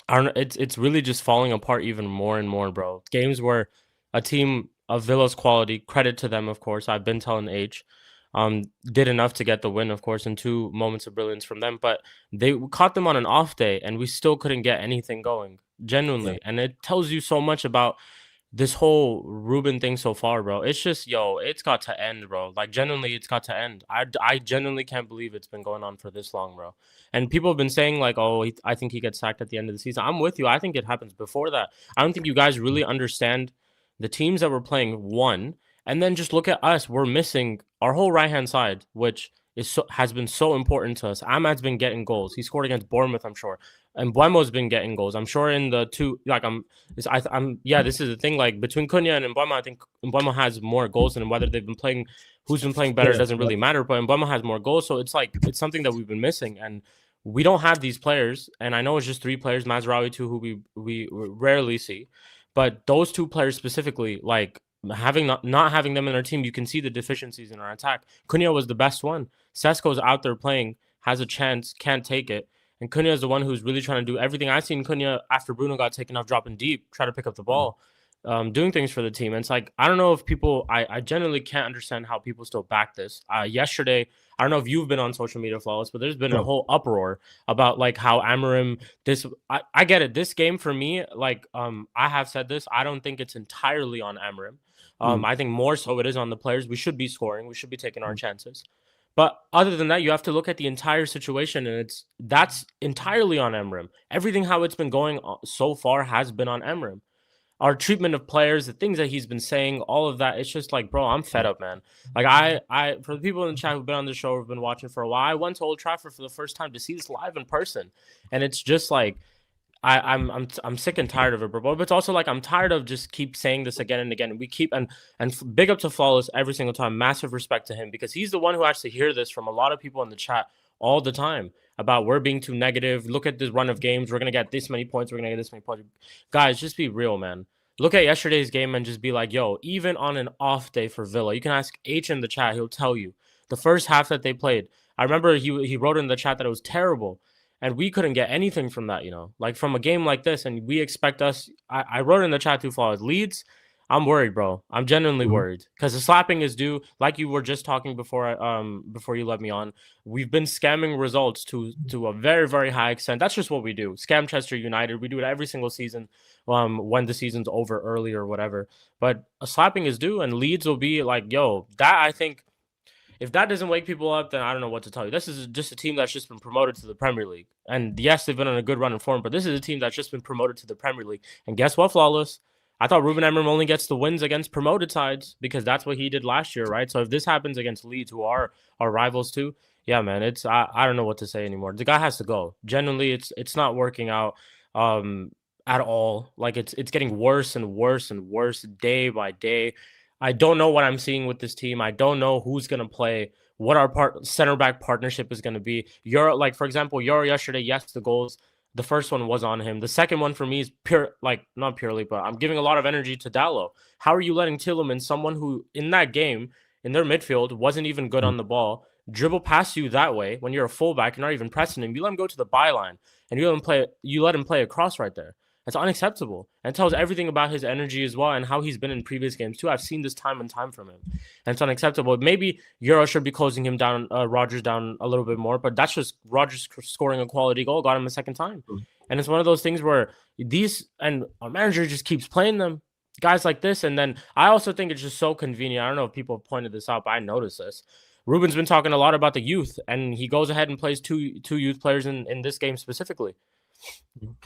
I don't know, it's really just falling apart even more and more, bro. Games where a team of Villa's quality, credit to them, of course. I've been telling H, did enough to get the win, of course, and 2 moments of brilliance from them. But they caught them on an off day, and we still couldn't get anything going, genuinely. Yeah. And it tells you so much about this whole Ruben thing so far, bro. It's just, yo, it's got to end, bro. Like, genuinely, it's got to end. I genuinely can't believe it's been going on for this long, bro. And people have been saying, like, oh, I think he gets sacked at the end of the season. I'm with you. I think it happens before that. I don't think you guys really understand the teams that we're playing, one, and then just look at us. We're missing our whole right-hand side, which has been so important to us. Ahmad's been getting goals. He scored against Bournemouth, I'm sure. And Mbuemo's been getting goals. I'm sure in the 2, like, this is the thing, like, between Cunha and Mbuemo, I think Mbuemo has more goals than whether they've been playing, who's been playing better, doesn't really matter, but Mbuemo has more goals, so it's like, it's something that we've been missing, and we don't have these players, and I know it's just 3 players, Mazraoui too, who we rarely see, but those 2 players specifically, like, not having them in our team, you can see the deficiencies in our attack. Cunha was the best one. Sesko's out there playing, has a chance, can't take it. And Cunha is the one who's really trying to do everything. I seen Cunha after Bruno got taken off, dropping deep, try to pick up the ball, doing things for the team. And it's like, I don't know if people, I genuinely can't understand how people still back this. Yesterday, I don't know if you've been on social media, Flawless, but there's been a whole uproar about like how Amorim, I get it. This game for me, like, I have said this, I don't think it's entirely on Amorim. I think more so it is on the players. We should be scoring. We should be taking our chances. But other than that, you have to look at the entire situation, and that's entirely on Amorim. Everything how it's been going so far has been on Amorim. Our treatment of players, the things that he's been saying, all of that, it's just like, bro, I'm fed up, man. Like, I for the people in the chat who've been on the show, who've been watching for a while, I went to Old Trafford for the first time to see this live in person, and it's just like, I'm sick and tired of it, bro. But it's also like I'm tired of just keep saying this again and again. We keep and big up to Flawless every single time. Massive respect to him because he's the one who actually hear this from a lot of people in the chat all the time about we're being too negative. Look at this run of games. We're gonna get this many points. We're gonna get this many points. Guys, just be real, man. Look at yesterday's game and just be like, yo, even on an off day for Villa, you can ask H in the chat. He'll tell you the first half that they played. I remember he wrote in the chat that it was terrible. And we couldn't get anything from that, you know, like from a game like this. And we expect us. I wrote in the chat too, Flawless. Leeds, I'm worried, bro. I'm genuinely worried because the slapping is due. Like you were just talking before you let me on. We've been scamming results to a very, very high extent. That's just what we do. Scam Chester United. We do it every single season when the season's over early or whatever. But a slapping is due, and Leeds will be like, yo, that I think. If that doesn't wake people up, then I don't know what to tell you. This is just a team that's just been promoted to the Premier League. And yes, they've been on a good run in form, but this is a team that's just been promoted to the Premier League. And guess what, Flawless? I thought Ruben Amorim only gets the wins against promoted sides because that's what he did last year, right? So if this happens against Leeds, who are our rivals too, yeah, man, I don't know what to say anymore. The guy has to go. Genuinely, it's not working out at all. Like it's getting worse and worse and worse day by day. I don't know what I'm seeing with this team. I don't know who's going to play, what our center back partnership is going to be. Like, for example, Euro yesterday, yes, the goals, the first one was on him. The second one for me is pure, like, not purely, but I'm giving a lot of energy to Dallo. How are you letting Tielemans, someone who in that game, in their midfield, wasn't even good on the ball, dribble past you that way when you're a fullback, you're not even pressing him. You let him go to the byline and you let him play across right there. That's unacceptable. And it tells everything about his energy as well and how he's been in previous games too. I've seen this time and time from him. And it's unacceptable. Maybe Euro should be closing him down, Rodgers down a little bit more, but that's just Rodgers scoring a quality goal, got him a second time. And it's one of those things where our manager just keeps playing them, guys like this. And then I also think it's just so convenient. I don't know if people have pointed this out, but I noticed this. Ruben's been talking a lot about the youth, and he goes ahead and plays two youth players in this game specifically.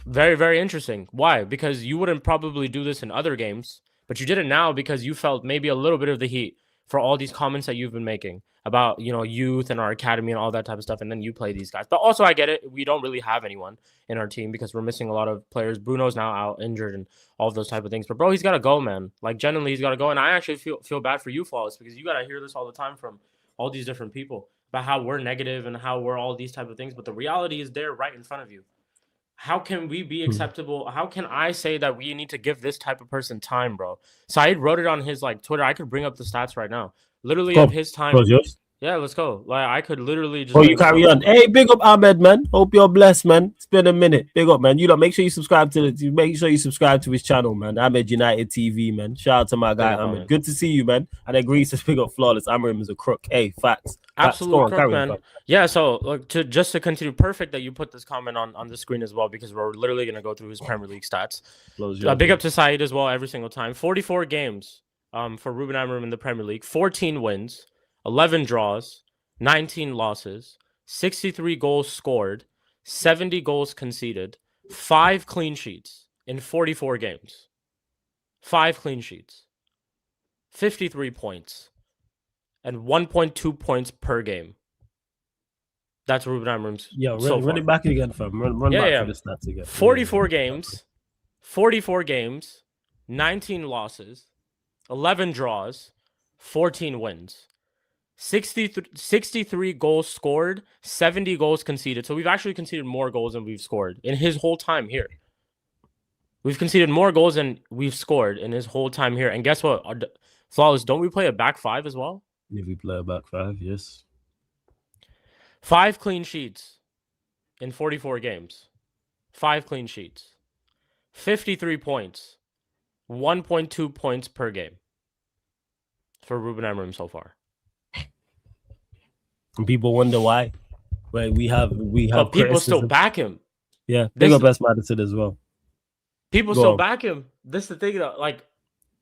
Very, very interesting. Why? Because you wouldn't probably do this in other games, but you did it now because you felt maybe a little bit of the heat for all these comments that you've been making about, youth and our academy and all that type of stuff. And then you play these guys. But also I get it. We don't really have anyone in our team because we're missing a lot of players. Bruno's now out injured and all of those type of things. But bro, he's got to go, man. Like genuinely, he's got to go. And I actually feel bad for you, Flawless, because you got to hear this all the time from all these different people about how we're negative and how we're all these type of things. But the reality is there right in front of you. How can we be acceptable? How can I say that we need to give this type of person time, bro? Saeed wrote it on his Twitter. I could bring up the stats right now. Literally of his time. Yeah, let's go. Like I could literally just. Oh, you carry on. Hey, big up Ahmed, man. Hope you're blessed, man. It's been a minute. Big up, man. Make sure you subscribe to his channel, man. Ahmed United TV, man. Shout out to my guy, Ahmed. Good to see you, man. And then Greece says big up Flawless. Amram is a crook. Hey, facts. Absolute crook, man. Yeah, so look, to continue, perfect that you put this comment on the screen as well, because we're literally gonna go through his Premier League stats. Big up to Saeed as well every single time. 44 games for Ruben Amram in the Premier League, 14 wins. 11 draws, 19 losses, 63 goals scored, 70 goals conceded, 5 clean sheets in 44 games. 5 clean sheets, 53 points, and 1.2 points per game. That's Ruben Amram's. Yeah, run it back again, fam. Run back to the stats again. 44 games, 19 losses, 11 draws, 14 wins. 63 goals scored, 70 goals conceded. So we've actually conceded more goals than we've scored in his whole time here. We've conceded more goals than we've scored in his whole time here. And guess what? Flawless, don't we play a back five as well? If we play a back five, yes. 5 clean sheets in 44 games. 5 clean sheets. 53 points. 1.2 points per game for Ruben Amram so far. And people wonder why. Right, we have. But people still back him. Yeah, big up Best Madison as well. People still back him. This is the thing that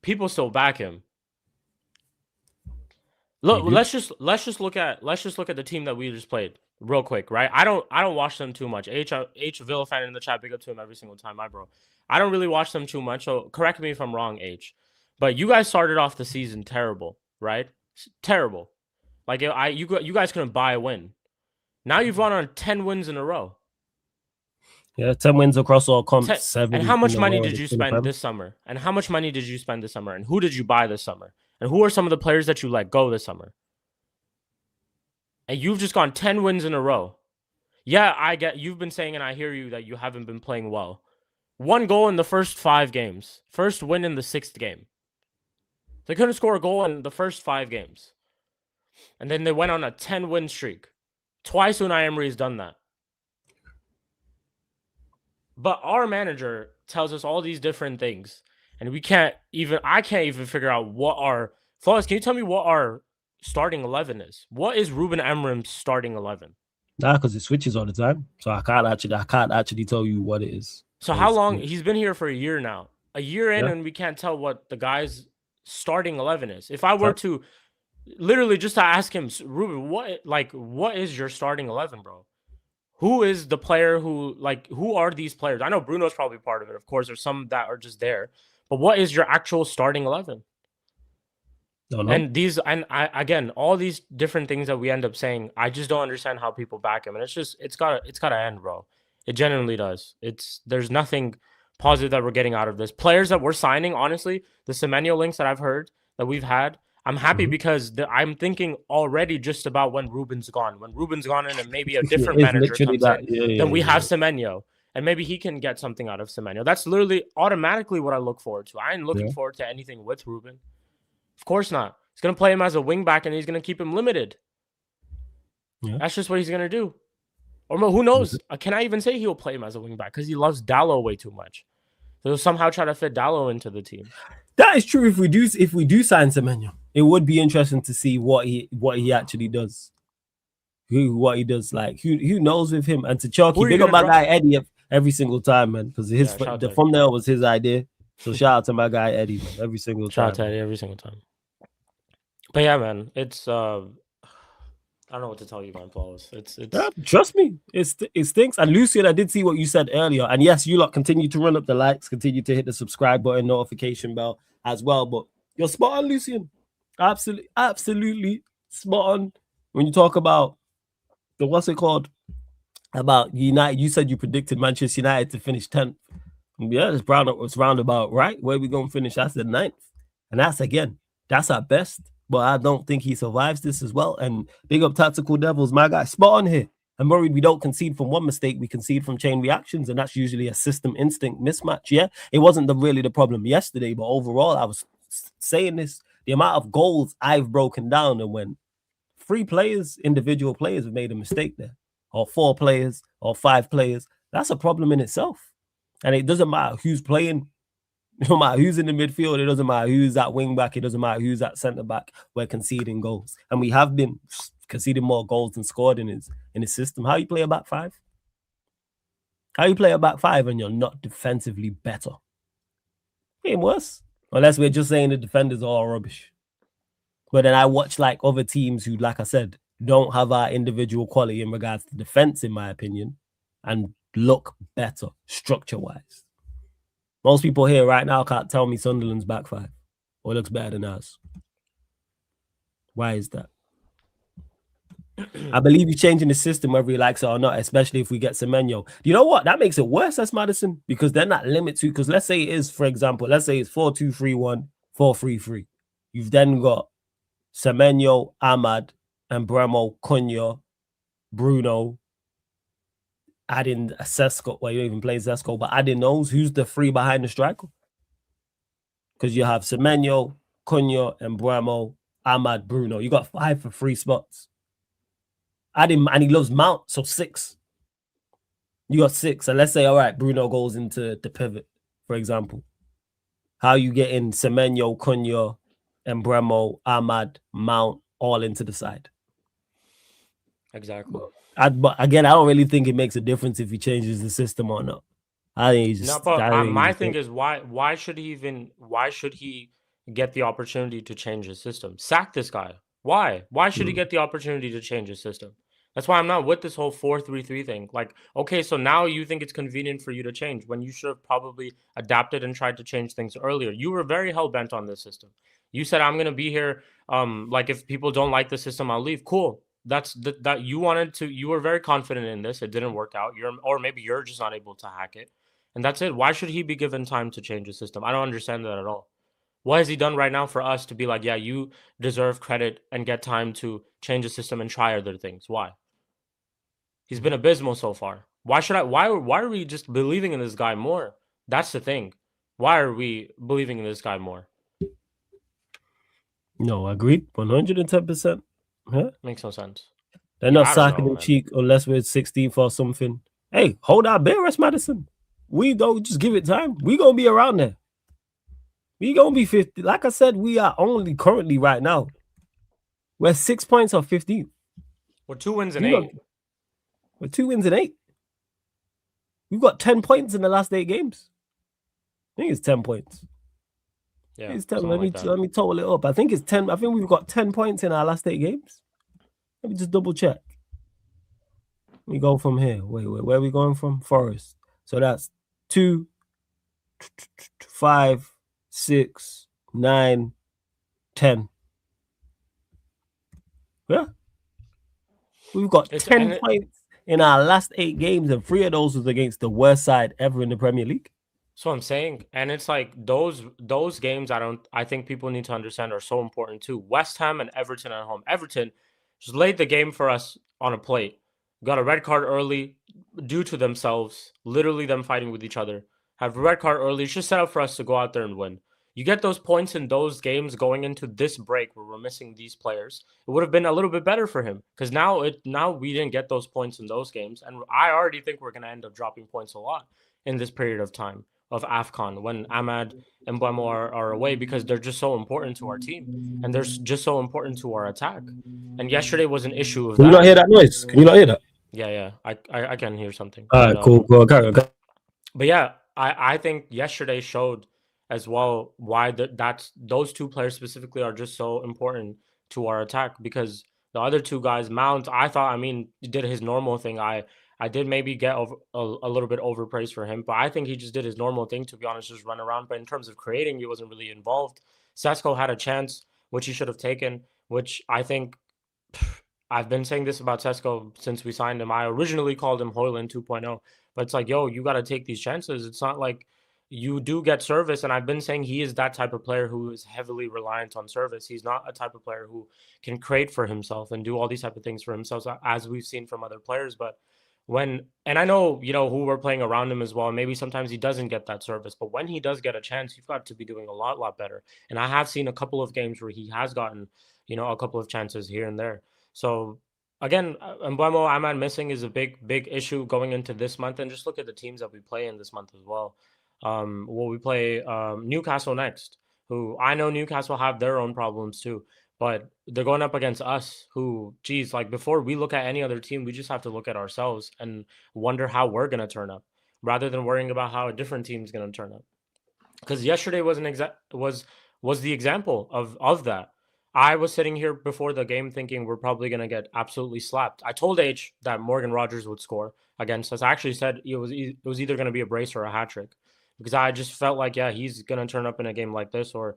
people still back him. Look, let's just look at the team that we just played real quick, right? I don't watch them too much. H Villa fan in the chat, big up to him every single time, my bro. I don't really watch them too much, so correct me if I'm wrong, H. But you guys started off the season terrible, right? Terrible. You guys couldn't buy a win. Now you've run on 10 wins in a row. Yeah, 10 wins across all comps. 7. And how much money did you spend this summer? And who did you buy this summer? And who are some of the players that you let go this summer? And you've just gone 10 wins in a row. Yeah, I get you've been saying, and I hear you, that you haven't been playing well. 1 goal in the first 5 games. First win in the 6th game. They couldn't score a goal in the first 5 games. And then they went on a 10-win streak. Twice Unai Emery has done that. But our manager tells us all these different things. And I can't even figure out what our... Flawless, can you tell me what our starting 11 is? What is Ruben Amram's starting 11? Nah, because it switches all the time. So I can't actually tell you what it is. So how long? He's been here for a year now. A year in, and we can't tell what the guy's starting 11 is. If I were to... Literally just to ask him, Ruben, what is your starting 11, bro? Who is the player who are these players? I know Bruno's probably part of it. Of course, there's some that are just there. But what is your actual starting 11? Don't know. And again, all these different things that we end up saying, I just don't understand how people back him. And it's gotta end, bro. It genuinely does. There's nothing positive that we're getting out of this. Players that we're signing, honestly, the Semenyo links that I've heard that we've had, I'm happy because I'm thinking already just about when Ruben's gone. When Ruben's gone in and maybe a different manager comes in, then we have Semenyo. And maybe he can get something out of Semenyo. That's literally automatically what I look forward to. I ain't looking forward to anything with Ruben. Of course not. He's going to play him as a wing back and he's going to keep him limited. Yeah. That's just what he's gonna do. Or who knows? Can I even say he'll play him as a wing back because he loves Dallo way too much? So he'll somehow try to fit Dallo into the team. That is true. If we do sign Semenyo, it would be interesting to see what he actually does. What he does, like who knows with him. And to Chalky, big up my guy Eddie every single time, man, because the thumbnail was his idea. So shout out to my guy Eddie, man, every single time. Shout out to Eddie every single time. But yeah, man, it's I don't know what to tell you, man, Flawless. It's trust me, it stinks. And Lucian, I did see what you said earlier. And yes, you lot continue to run up the likes, continue to hit the subscribe button, notification bell as well. But you're spot on, Lucian. Absolutely spot on. When you talk about the what's it called? About United, you said you predicted Manchester United to finish 10th. Yeah, it's roundabout, right? Where we gonna finish? That's the 9th. And that's our best. But I don't think he survives this as well. And big up Tactical Devils, my guy, spot on here. I'm worried we don't concede from one mistake, we concede from chain reactions, and that's usually a system instinct mismatch. Yeah, it wasn't really the problem yesterday, but overall, I was saying this: the amount of goals I've broken down, and when 3 players, individual players, have made a mistake there, or 4 players, or 5 players, that's a problem in itself. And it doesn't matter who's playing. It doesn't matter who's in the midfield. It doesn't matter who's at wing back. It doesn't matter who's at centre back. We're conceding goals, and we have been conceding more goals than scored in his system. How you play a back 5? How you play a back 5 and you're not defensively better? Game worse, unless we're just saying the defenders are all rubbish. But then I watch like other teams who, like I said, don't have our individual quality in regards to defense, in my opinion, and look better structure-wise. Most people here right now can't tell me Sunderland's back 5 or looks better than ours. Why is that? I believe he's changing the system whether he likes it or not, especially if we get Semenyo. You know what? That makes it worse as Madison, because they're not limited to, because let's say it is, for example, let's say it's 4-2-3-1, 4-3-3. You've then got Semenyo, Ahmad, and Bremo, Cunha, Bruno, adding a Sesko. Well, you don't even play Sesko, but adding those, who's the 3 behind the striker? Because you have Semenyo, Cunha, and Bremo, Ahmad, Bruno. You got 5 for 3 spots. Add him, and he loves Mount, so 6. You got 6. And let's say, all right, Bruno goes into the pivot, for example. How you get in Semenyo, Cunha, and Bremo, Ahmad, Mount, all into the side. Exactly. But again, I don't really think it makes a difference if he changes the system or not. I think he's just. No, but my thing is why should he get the opportunity to change his system? Sack this guy. Why? Why should he get the opportunity to change his system? That's why I'm not with this whole 4-3-3 thing. Like, okay, so now you think it's convenient for you to change when you should have probably adapted and tried to change things earlier. You were very hell-bent on this system. You said, I'm going to be here. Like, if people don't like the system, I'll leave. Cool. That's that you wanted to. You were very confident in this. It didn't work out. Or maybe you're just not able to hack it. And that's it. Why should he be given time to change the system? I don't understand that at all. What has he done right now for us to be like, yeah, you deserve credit and get time to change the system and try other things? Why? He's been abysmal so far. Why are we just believing in this guy more? That's the thing. Why are we believing in this guy more? No, agreed. 110%. Huh? Makes no sense. They're not sacking the cheek unless we're 16th or something. Hey, hold our beer, West Madison. We don't just give it time. We gonna be around there. We gonna be 50. Like I said, we are only currently right now. We're 6 points off 15. We're 2 wins and 8. We're 2 wins and 8. We've got 10 points in the last 8 games. I think it's 10 points. Yeah, it's 10. Let me total it up. I think it's 10. I think we've got 10 points in our last 8 games. Let me just double check. We go from here. Wait, where are we going from? Forest. So that's 2, 5, 6, 9, 10. Yeah. We've got 10 points in our last 8 games, and 3 of those was against the worst side ever in the Premier League. So I'm saying, and it's like those games I think people need to understand are so important too. West Ham and Everton at home. Everton just laid the game for us on a plate. Got a red card early due to themselves, literally them fighting with each other. Have a red card early. It's just set up for us to go out there and win. You get those points in those games going into this break where we're missing these players. It would have been a little bit better for him because now we didn't get those points in those games, and I already think we're going to end up dropping points a lot in this period of time of AFCON when Ahmad and Buemo are away because they're just so important to our team and they're just so important to our attack. And yesterday was an issue of Can you that. not hear that noise? Can you not hear that? Yeah, I can hear something. All right, cool. Go on, carry on. But yeah, I think yesterday showed as well why that's those two players specifically are just so important to our attack because the other two guys, Mount, I thought, I mean, he did his normal thing. I did maybe get over, a little bit overpraised for him, but I think he just did his normal thing, to be honest, just run around. But in terms of creating, he wasn't really involved. Sesko had a chance, which he should have taken, which I think I've been saying this about Sesko since we signed him. I originally called him Hoyland 2.0, but it's like, yo, you got to take these chances. It's not like you do get service. And I've been saying he is that type of player who is heavily reliant on service. He's not a type of player who can create for himself and do all these type of things for himself, as we've seen from other players. But and I know, who we're playing around him as well. Maybe sometimes he doesn't get that service, but when he does get a chance, you've got to be doing a lot better. And I have seen a couple of games where he has gotten, a couple of chances here and there. So again, Mbeumo Ahmad missing is a big issue going into this month. And just look at the teams that we play in this month as well. We play Newcastle next, who I know Newcastle have their own problems too, but they're going up against us who, geez, like before we look at any other team, we just have to look at ourselves and wonder how we're going to turn up rather than worrying about how a different team is going to turn up. Because yesterday was the example of that. I was sitting here before the game thinking we're probably going to get absolutely slapped. I told H that Morgan Rogers would score against us. I actually said it was either going to be a brace or a hat trick because I just felt like, yeah, he's going to turn up in a game like this, or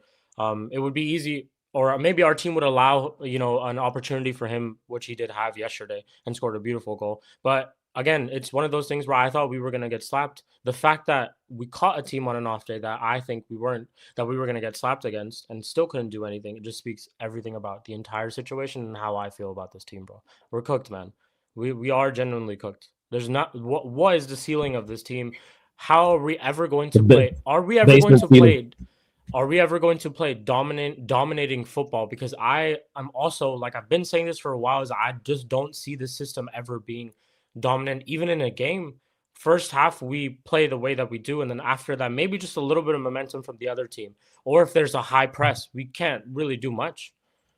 it would be easy, or maybe our team would allow, an opportunity for him, which he did have yesterday and scored a beautiful goal. But again, it's one of those things where I thought we were going to get slapped. The fact that we caught a team on an off day that I think we were going to get slapped against and still couldn't do anything, it just speaks everything about the entire situation and how I feel about this team, bro. We're cooked, man. We are genuinely cooked. There's not what is the ceiling of this team? How are we ever going to play? Are we ever going to play dominating football? Because I'm also, like, I've been saying this for a while, is I just don't see the system ever being dominant, even in a game. First half we play the way that we do, and then after that maybe just a little bit of momentum from the other team, or if there's a high press, we can't really do much.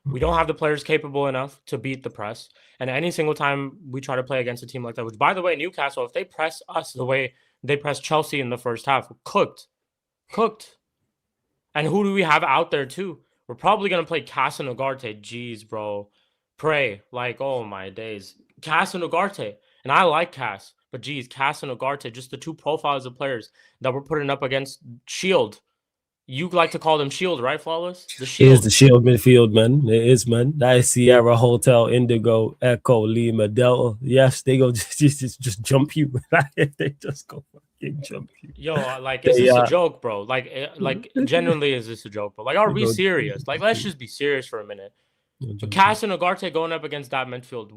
We don't have the players capable enough to beat the press, and any single time we try to play against a team like that, which, by the way, Newcastle, if they press us the way they pressed Chelsea in the first half, cooked. And who do we have out there too? We're probably going to play Cass and Ugarte. Jeez, bro. Pray. Like, oh my days. Cass and Ugarte. And I like Cass, but geez, Cass and Ugarte, just the two profiles of players that we're putting up against Shield. You like to call them Shield, right, Flawless? The Shield. It is the Shield midfield, man. It is, man. That is Sierra, Hotel, Indigo, Echo, Lima, Delta. Yes, they go just jump you. They just go fucking jump you. Yo, like, is this a joke, bro? Like genuinely, is this a joke, bro? Like, are we serious? Like, let's just be serious for a minute. Cass and Ugarte going up against that midfield.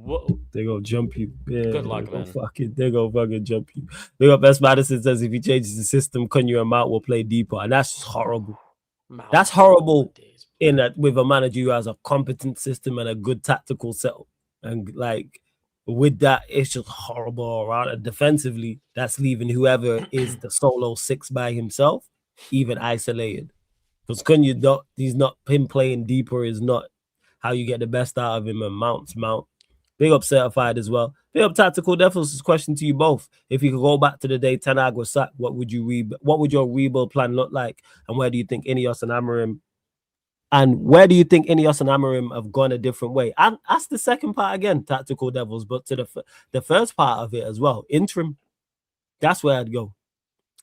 They go jump you. Yeah, good luck, man. They go fucking jump you. Big up Best Madison says if he changes the system, Cunha and Mount will play deeper, and that's horrible. That's horrible with a manager who has a competent system and a good tactical setup, and like with that, it's just horrible all around. And defensively, that's leaving whoever is the solo six by himself even isolated, because Cunha, he's not him playing deeper is not how you get the best out of him. And Mount. Big up Certified as well. Big up Tactical Devils. Question to you both. If you could go back to the day Ten Hag was sacked, what would your rebuild plan look like? And where do you think Ineos and Amorim have gone a different way? And ask the second part again, Tactical Devils, but to the first part of it as well, interim. That's where I'd go.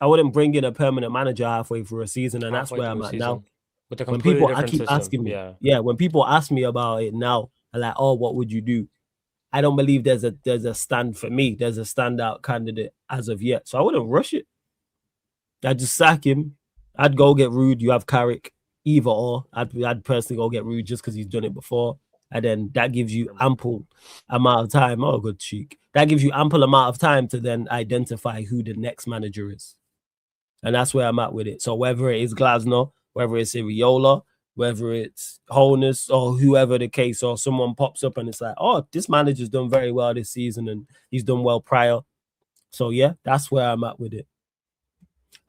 I wouldn't bring in a permanent manager halfway through a season, and that's where I'm at now. When people asking me, when people ask me about it now, I'm like, oh, what would you do? I don't believe there's a stand for me. There's a standout candidate as of yet. So I wouldn't rush it. I'd just sack him. I'd go get Rude. You have Carrick, either or. I'd personally go get Rude just because he's done it before. And then that gives you ample amount of time. Oh, good cheek. That gives you ample amount of time to then identify who the next manager is. And that's where I'm at with it. So whether it is Glasner, whether it's Iriola, whether it's Holness, or whoever the case, or someone pops up and it's like, oh, this manager's done very well this season and he's done well prior. So yeah, that's where I'm at with it.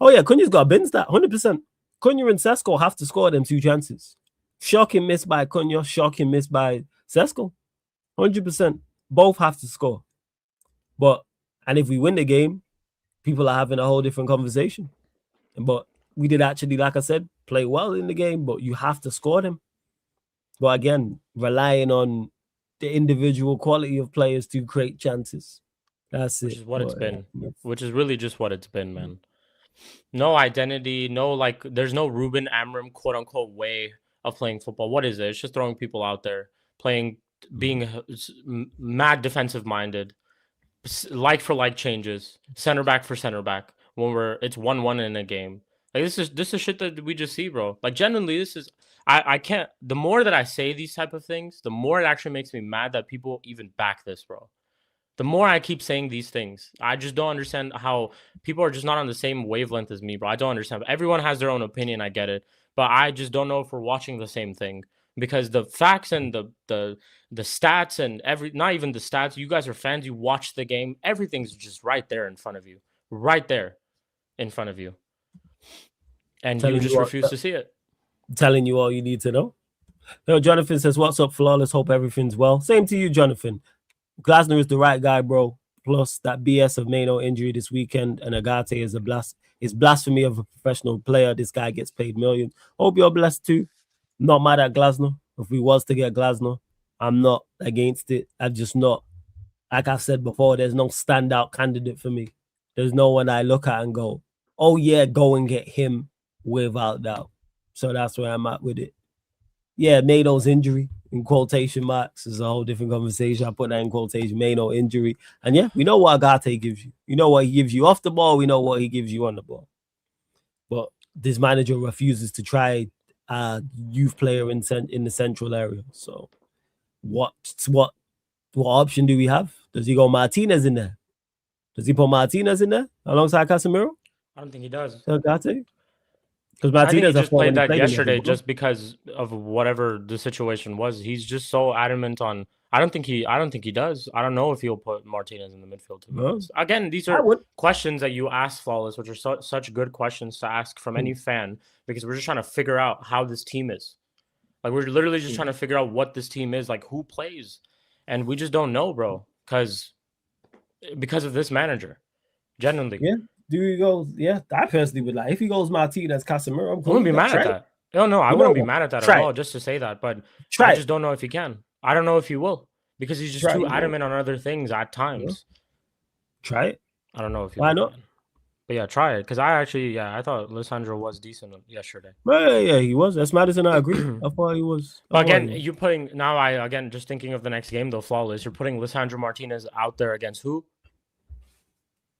Oh yeah, Cunha's got a bins that 100%. Cunha and Sesko have to score them 2 chances. Shocking miss by Cunha, shocking miss by Sesko. 100%. Both have to score. And if we win the game, people are having a whole different conversation. But we did actually, like I said, play well in the game, but you have to score them. But again, relying on the individual quality of players to create chances. That's it. Which is what it's been. Which is really just what it's been, man. No identity, no, like, there's no Ruben Amorim quote unquote way of playing football. What is it? It's just throwing people out there, being mad defensive minded, like for like changes, center back for center back when it's 1-1 in a game. Like, this is shit that we just see, bro. Like, genuinely, this is I can't. The more that I say these type of things, the more it actually makes me mad that people even back this, bro. The more I keep saying these things, I just don't understand how people are just not on the same wavelength as me, bro. I don't understand. Everyone has their own opinion. I get it. But I just don't know if we're watching the same thing, because the facts and the stats and not even the stats, you guys are fans, you watch the game, everything's just right there in front of you. Right there in front of you. And you just refuse to see it. Telling you all you need to know. Yo, Jonathan says, what's up, Flawless? Hope everything's well. Same to you, Jonathan. Glasner is the right guy, bro. Plus, that BS of Mano injury this weekend and Agate is blasphemy of a professional player. This guy gets paid millions. Hope you're blessed too. Not mad at Glasner. If we was to get Glasner, I'm not against it. I'm just not. Like I said before, there's no standout candidate for me. There's no one I look at and go, oh yeah, go and get him without doubt. So that's where I'm at with it. Yeah, Mano's injury, in quotation marks, is a whole different conversation. I put that in quotation, Mano injury. And yeah, we know what Agate gives you. You know what he gives you off the ball. We know what he gives you on the ball. But this manager refuses to try a youth player in the central area. So what option do we have? Does he go Martinez in there? Does he put Martinez in there alongside Casemiro? I don't think he does. Agate? Because Martinez just played that yesterday just because of whatever the situation was. He's just so adamant on. I don't think he does. I don't know if he'll put Martinez in the midfield. To be honest. Again, these are questions that you ask, Flawless, which are such good questions to ask from any fan, because we're just trying to figure out how this team is. Like, we're literally just trying to figure out what this team is, like who plays, and we just don't know, bro, because of this manager. Genuinely, yeah. Do he go? Yeah, I personally would like if he goes Martinez, Casemiro. I wouldn't be mad at that. No, I wouldn't be mad at that at all. Just to say that, but I just don't know if he can. I don't know if he will, because he's just too adamant on other things at times. Try it. I don't know if why not. But yeah, try it, because I thought Lisandro was decent yesterday. Yeah, he was. That's Madison. I agree. I thought he was. But again, you're putting just thinking of the next game though, Flawless. You're putting Lisandro Martinez out there against who?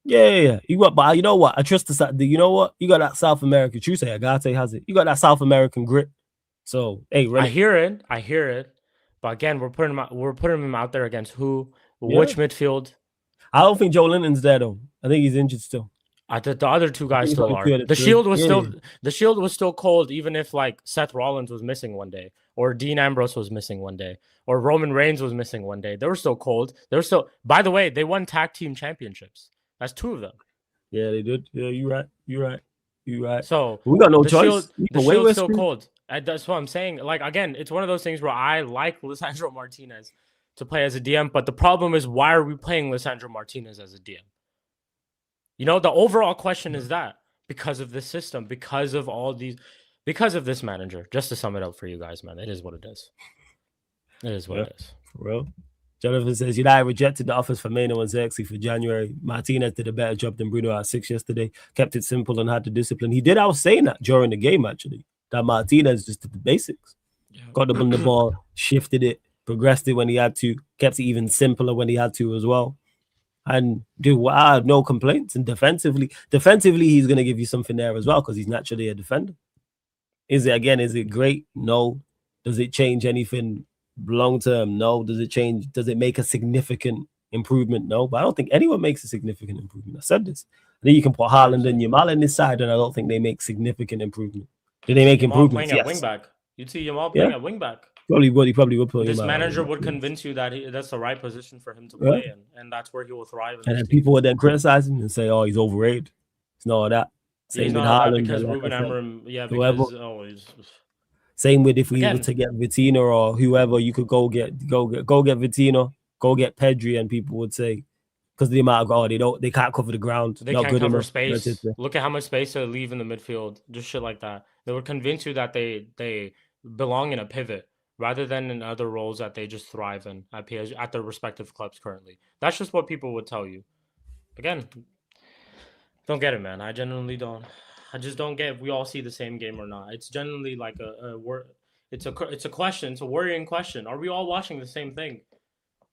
Yeah. But you know what? I trust the. You know what? You got that South American. True say Agate has it. You got that South American grit. So hey, I hear it. But again, we're putting him out there against who? Which midfield? I don't think Joe Linton's there though. I think he's injured still. The other two guys still are. The Shield was still cold, even if like Seth Rollins was missing one day, or Dean Ambrose was missing one day, or Roman Reigns was missing one day. They were still cold. They were still. By the way, they won tag team championships. That's 2 of them. Yeah, they did. Yeah, you're right. So we got no choice. The Shield's still cold. That's what I'm saying. Like, again, it's one of those things where I like Lisandro Martinez to play as a DM, but the problem is, why are we playing Lisandro Martinez as a DM? You know, the overall question is that because of this system, because of this manager. Just to sum it up for you guys, man, it is what it is. It is what it is. For real. Jonathan says, United rejected the offers for Mano and Xerxes for January. Martinez did a better job than Bruno at 6 yesterday. Kept it simple and had the discipline. He did. I was saying that during the game, actually. That Martinez just did the basics. Yeah. Got up on the ball, shifted it, progressed it when he had to, kept it even simpler when he had to as well. And I have no complaints. And defensively, he's going to give you something there as well, because he's naturally a defender. Is it great? No. Does it change anything long term? No. Does it make a significant improvement? No. But I don't think anyone makes a significant improvement. I said this. I think you can put Haaland and Yamal in this side, and I don't think they make significant improvement. Did they make Yamal improvements? playing at Yes. wingback. You'd see Yamal Yeah. playing at wingback. Probably would. He probably would put This him out. manager would convince you that that's the right position for him to Yeah. play in, and that's where he will thrive. And then people would then criticize him and say, "Oh, he's overrated." It's not all that. Yeah, he's Same with not all that Haaland. because and like Ruben I said, Amorim. Yeah, whoever. because he's Same with if we Again. were to get Vitinha or whoever, you could go get Vitinha, go get Pedri, and people would say because the amount of they can't cover the ground. they not can't good cover enough. space. Look at how much space they leave in the midfield. Just shit like that. They would convince you that they belong in a pivot rather than in other roles that they just thrive in at PSG, at their respective clubs currently. That's just what people would tell you. Again, don't get it, man. I genuinely don't. I just don't get if we all see the same game or not. It's genuinely like it's a question. It's a worrying question. Are we all watching the same thing?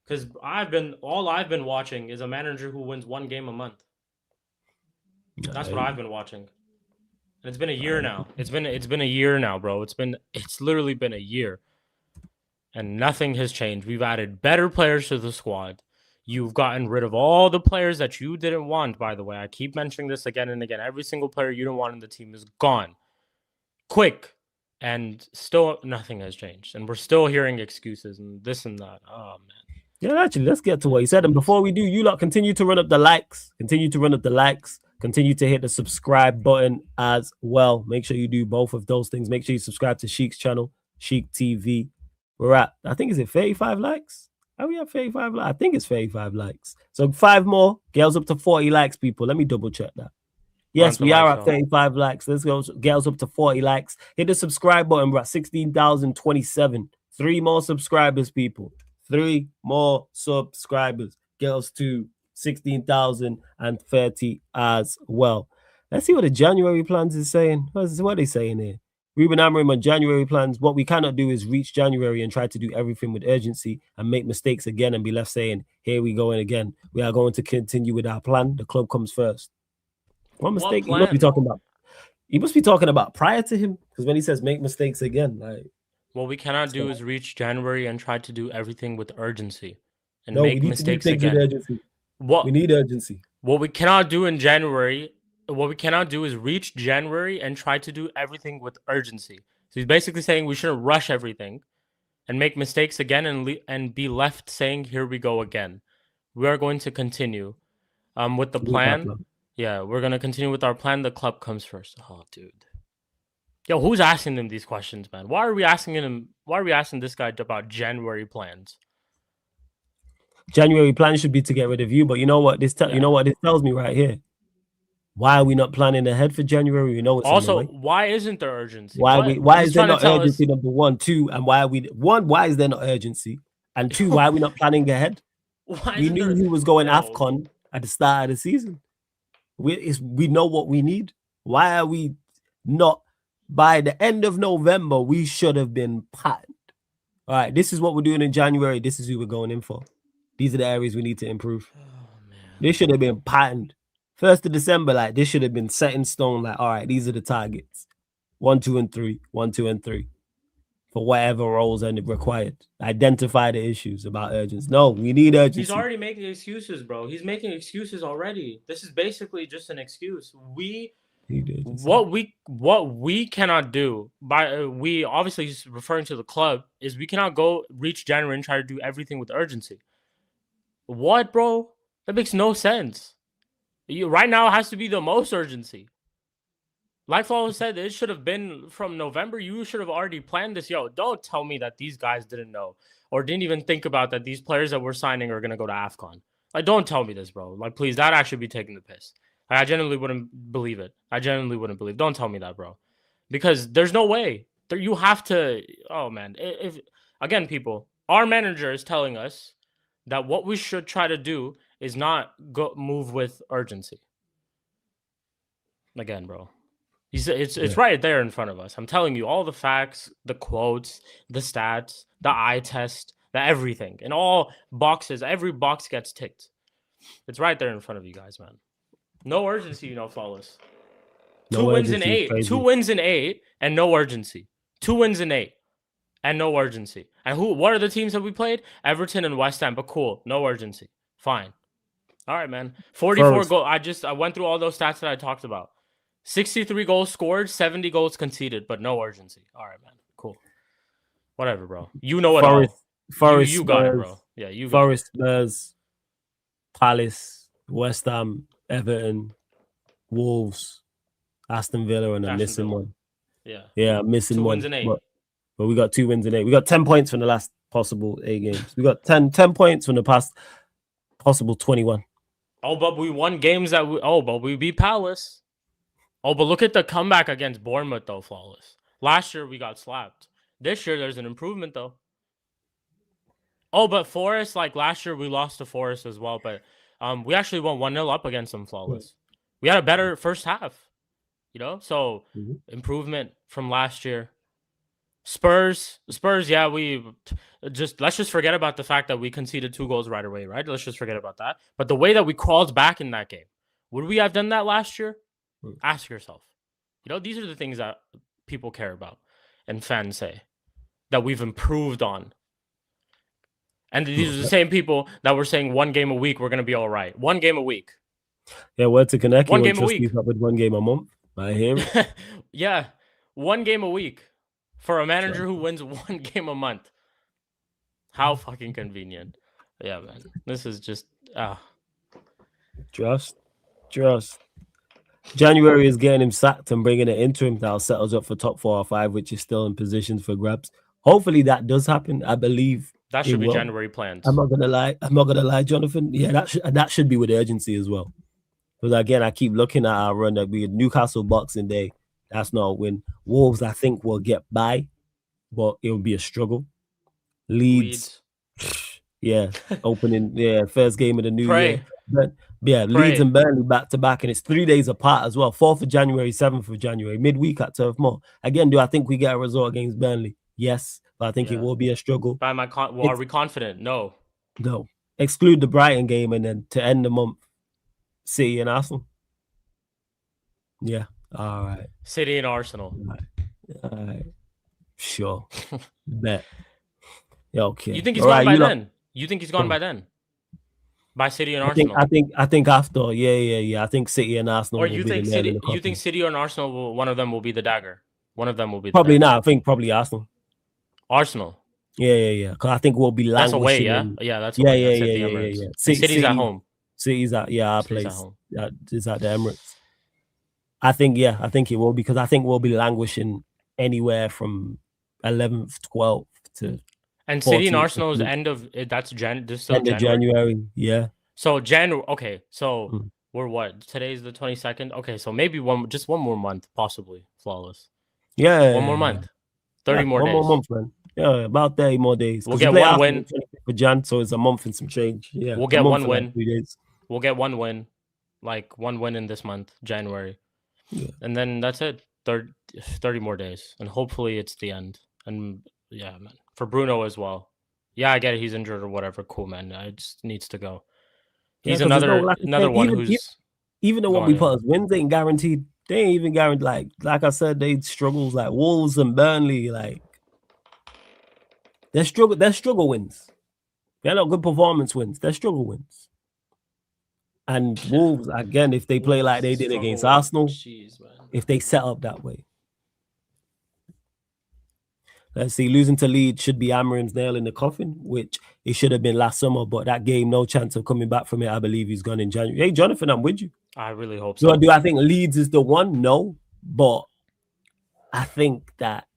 Because I've been watching is a manager who wins one game a month. That's what I've been watching. And it's been a year now. It's been a year now, bro. It's literally been a year. And nothing has changed. We've added better players to the squad. You've gotten rid of all the players that you didn't want, by the way. I keep mentioning this again and again. Every single player you didn't want in the team is gone. Quick. And still nothing has changed. And we're still hearing excuses and this and that. Oh, man. Yeah, actually, let's get to what you said. And before we do, you lot continue to run up the likes. Continue to hit the subscribe button as well. Make sure you do both of those things. Make sure you subscribe to Sheik's channel, Sheik TV. We're at, I think, is it 35 likes? Are we at 35 likes? I think it's 35 likes. So 5 more. Girls up to 40 likes, people. Let me double check that. Yes, we are at 35 likes. Let's go. Girls up to 40 likes. Hit the subscribe button. We're at 16,027. 3 more subscribers, people. 3 more subscribers. Girls to 16,030 as well. Let's see what the January plans is saying. What are they saying here? Ruben Amorim on January plans. What we cannot do is reach January and try to do everything with urgency and make mistakes again and be left saying, here we go and again. We are going to continue with our plan. The club comes first. What mistake he must be talking about? He must be talking about prior to him, because when he says make mistakes again, like what we cannot do is reach January and try to do everything with urgency and no, make mistakes again. We need urgency. What we cannot do in January, what we cannot do is reach January and try to do everything with urgency. So he's basically saying we shouldn't rush everything and make mistakes again and be left saying, here we go again. We are going to continue with the plan. Yeah, we're going to continue with our plan. The club comes first. Oh, dude. Yo, who's asking them these questions, man? Why are we asking this guy about January plans? January plan should be to get rid of you, but you know what this tells me right here. Why are we not planning ahead for January? We know it's also why isn't there urgency? Why is there not urgency? Number 1, 2, and why is there not urgency? And 2, why are we not planning ahead? We knew he was going AFCON at the start of the season. We know what we need. Why are we not? By the end of November, we should have been patterned. All right, this is what we're doing in January. This is who we're going in for. These are the areas we need to improve. Oh, man. This should have been patterned. 1st of December, like this should have been set in stone. Like, all right, these are the targets. 1, 2, and 3. 1, 2, and 3. For whatever roles are required. Identify the issues about urgency. No, we need urgency. He's already making excuses, bro. He's making excuses already. This is basically just an excuse. What we cannot do we obviously just referring to the club is we cannot go reach January and try to do everything with urgency. What, bro? That makes no sense. Right now it has to be the most urgency. Like Flo said, it should have been from November. You should have already planned this. Yo, don't tell me that these guys didn't know or didn't even think about that these players that we're signing are gonna go to AFCON. Like, don't tell me this, bro. Like, please, that actually be taking the piss. I genuinely wouldn't believe it. Don't tell me that, bro. Because there's no way. You have to. Oh, man. If again, people, our manager is telling us that what we should try to do is not move with urgency. Again, bro. It's right there in front of us. I'm telling you all the facts, the quotes, the stats, the eye test, the everything. In all boxes, every box gets ticked. It's right there in front of you guys, man. No urgency, flawless. Two wins in 8. 2 wins in 8 and no urgency. 2 wins in 8 and no urgency. And what are the teams that we played? Everton and West Ham, but cool. No urgency. Fine. All right, man. 44 goals. I went through all those stats that I talked about. 63 goals scored, 70 goals conceded, but no urgency. All right, man. Cool. Whatever, bro. You know it all. Forest, you got it, bro. Yeah, you got Forest, Spurs, Palace, West Ham, Everton, Wolves, Aston Villa, and I'm missing one. Yeah, I'm missing 2 one. wins in 8. But we got 2 wins in 8. We got 10 points from the last possible 8 games. We got 10 points from the past possible 21. Oh, but we won games that but we beat Palace. Oh, but look at the comeback against Bournemouth, though, flawless. Last year, we got slapped. This year, there's an improvement, though. Oh, but Forest, like last year, we lost to Forest as well. But we actually went 1-0 up against them, flawless. We had a better first half, So, improvement from last year. Spurs, yeah, let's just forget about the fact that we conceded 2 goals right away, right? Let's just forget about that. But the way that we crawled back in that game, would we have done that last year? Ask yourself. These are the things that people care about and fans say that we've improved on. And these are the same people that were saying 1 game a week, we're going to be all right. 1 game a week. Yeah, word to connect. 1 game a week. With 1 game a month. I hear it. Yeah, 1 game a week for a manager who wins 1 game a month. How fucking convenient. Yeah, man. This is just... Trust. January is getting him sacked and bringing an interim that'll set us up for top 4 or 5, which is still in position for grabs. Hopefully that does happen. I believe that should be January plans. I'm not gonna lie, Jonathan. Yeah, that should be with urgency as well. Because again, I keep looking at our run that we had Newcastle Boxing Day. That's not a win. Wolves, I think, will get by, but it will be a struggle. Leeds. Yeah, opening. Yeah, first game of the new year. But yeah, Leeds and Burnley back to back, and it's 3 days apart as well. 4th of January, 7th of January, midweek at Turf Moor. Again, do I think we get a result against Burnley? Yes, but I think it will be a struggle. Are we confident? No. Exclude the Brighton game, and then to end the month, City and Arsenal. Yeah. All right. City and Arsenal. All right. Sure. Bet. Yeah, okay. You think he's gone by then? You think he's gone by then? By City and Arsenal. I think after. Yeah. I think City and Arsenal. Or you think City or Arsenal one of them will be the dagger? One of them will be the probably dagger. not. I think probably Arsenal. Yeah. Because I think we'll be languishing. That's away, yeah. Yeah, that's away. Yeah. City's at home. City's at our place. It's at the Emirates. I think it will, because I think we'll be languishing anywhere from 11th, 12th to. And City and Arsenal is end of January. Yeah. So January. Okay. So we're what? Today's the 22nd. Okay. So maybe one more month, possibly flawless. Yeah. 1 more month. 30 more days. 1 more month, man. Yeah, about 30 more days. We'll get 1 win for Jan, so it's a month and some change. Yeah. We'll get 1 win. Like 3 days. We'll get 1 win, like 1 win in this month, January. Yeah. And then that's it. 30 more days, and hopefully it's the end. And yeah, man. For Bruno as well. Yeah, I get it. He's injured or whatever. Cool, man. It just needs to go. He's another one who's... Even though what we put as wins ain't guaranteed, they ain't even guaranteed. Like I said, they struggles like Wolves and Burnley. Like, they're struggle wins. They're not good performance wins. They're struggle wins. And Wolves, again, if they play like they did against Arsenal, if they set up that way. Let's see, losing to Leeds should be Amorim's nail in the coffin, which it should have been last summer, but that game, no chance of coming back from it. I believe he's gone in January. Hey, Jonathan, I'm with you. I really hope so. Do I think Leeds is the one? No, but I think that,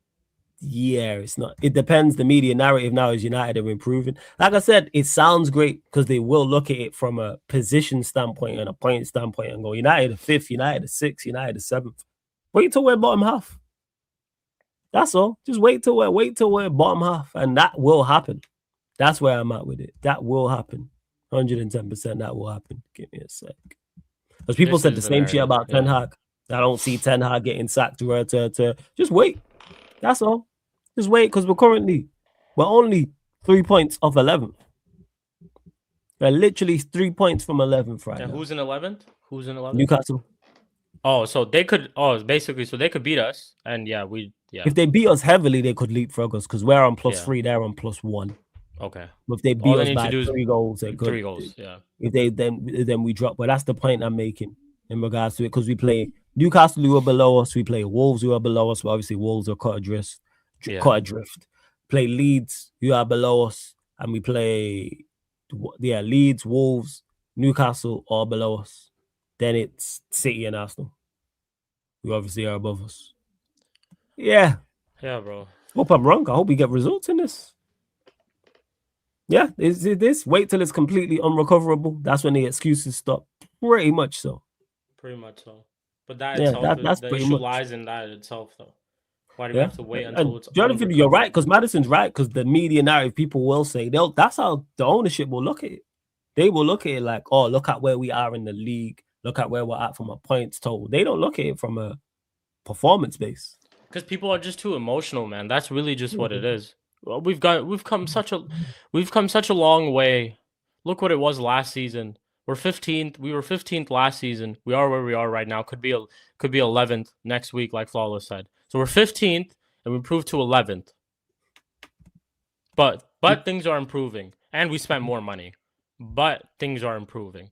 it's not. It depends. The media narrative now is United are improving. Like I said, it sounds great because they will look at it from a position standpoint and a point standpoint and go, United are 5th, United are 6th, United are 7th. Wait till we're bottom half. That's all. Just wait till we're bottom half, and that will happen. That's where I'm at with it. That will happen. 110% that will happen. Give me a sec. Because people said the same shit about Ten Hag. I don't see Ten Hag getting sacked to just wait. That's all. Just wait, because we're only 3 points off 11th. We're literally 3 points from 11th right now. Who's in 11th? Newcastle. Oh, so they could. Oh, basically, so they could beat us, and yeah. If they beat us heavily, they could leapfrog us because we're on +3, they're on +1. Okay. But if they beat us by 3 goals, they could. Yeah. If they then we drop. But that's the point I'm making in regards to it, because we play Newcastle, who are below us. We play Wolves, who are below us. But obviously, Wolves are cut adrift. Yeah. Cut adrift. Play Leeds, who are below us, and we play Leeds, Wolves, Newcastle, all below us. Then it's City and Arsenal, who obviously are above us. Yeah, bro. Hope I'm wrong. I hope we get results in this. Yeah, is it this? Wait till it's completely unrecoverable. That's when the excuses stop. Pretty much so. Pretty much so. But that Yeah, itself, that's the pretty issue much. lies in that itself, though. Why do we have to wait And until it's Jonathan, you're right, because Madison's right, because the media narrative, people will say that's how the ownership will look at it. They will look at it like, oh, look at where we are in the league. Look at where we're at from a points total. They don't look at it from a performance base. Because people are just too emotional, man. That's really just what it is. Well, we've come such a long way. Look what it was last season. We're 15th. We were 15th last season. We are where we are right now. Could be 11th next week, like Flawless said. So we're 15th, and we improved to 11th. But things are improving, and we spent more money. But things are improving.